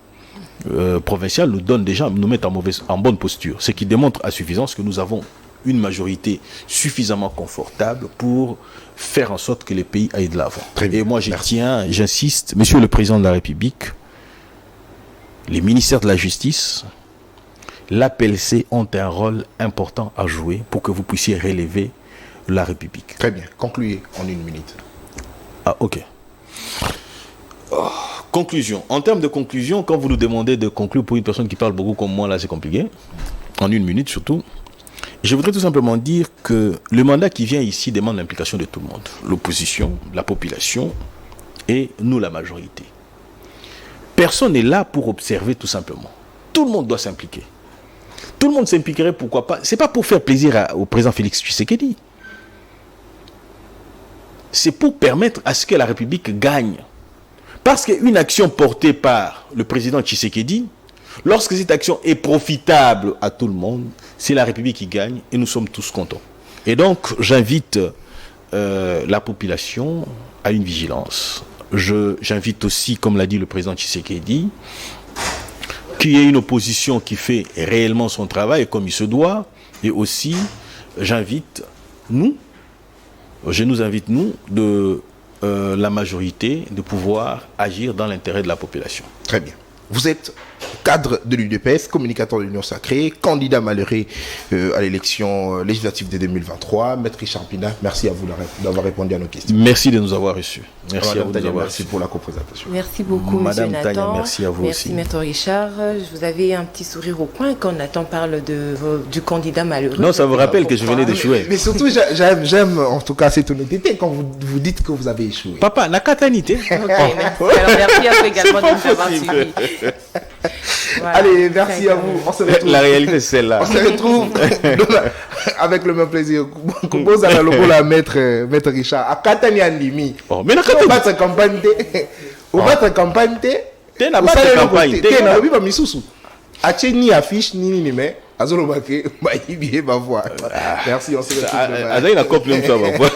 nous donne déjà, nous met en bonne posture, ce qui démontre à suffisance que nous avons une majorité suffisamment confortable pour faire en sorte que les pays aillent de l'avant. Et moi j'insiste, Monsieur le Président de la République, les ministères de la Justice, l'APLC ont un rôle important à jouer pour que vous puissiez relever la République. Très bien, concluez en 1 minute. Ah, ok. Conclusion. En termes de conclusion, quand vous nous demandez de conclure pour une personne qui parle beaucoup comme moi, là c'est compliqué, en 1 minute surtout, je voudrais tout simplement dire que le mandat qui vient ici demande l'implication de tout le monde. L'opposition, la population et nous la majorité. Personne n'est là pour observer tout simplement. Tout le monde doit s'impliquer. Tout le monde s'impliquerait, pourquoi pas. C'est pas pour faire plaisir au président Félix Tshisekedi. C'est pour permettre à ce que la République gagne. Parce qu'une action portée par le président Tshisekedi, lorsque cette action est profitable à tout le monde, c'est la République qui gagne et nous sommes tous contents. Et donc, j'invite la population à une vigilance. J'invite aussi, comme l'a dit le président Tshisekedi, qu'il y ait une opposition qui fait réellement son travail comme il se doit. Et aussi, je nous invite, de la majorité, de pouvoir agir dans l'intérêt de la population. Très bien. Vous êtes cadre de l'UDPS, communicateur de l'Union Sacrée, candidat malheureux à l'élection législative de 2023. Maître Richard Pina, merci à vous d'avoir répondu à nos questions. Merci de nous avoir reçus. Merci Madame à vous Tania, de nous avoir merci reçus. pour la co-présentation. Merci beaucoup, Madame Monsieur Tania, Nathan. merci à vous aussi. Merci, Maître Richard. Vous avez un petit sourire au coin quand Nathan parle du candidat malheureux. Non, ça vous rappelle que je venais d'échouer. Mais surtout, j'aime en tout cas cette honnêteté quand vous dites que vous avez échoué. Papa, nakatanité. Ok, merci. Alors, merci à vous également de nous avoir suivis. Voilà. Allez, merci à vous. On se retrouve. La réalité, c'est celle-là. On se retrouve avec le même plaisir. Comment à la Maître Richard à Katani Andimi. Oh, mais on va se campagne. On va se campagne. T'es na battre campagne. T'es na lobi ba misusu. Ache ni affiche ni mais azolo bake ba yibie ba voix. Merci, on se retrouve. Azaï na couple même ça va voir.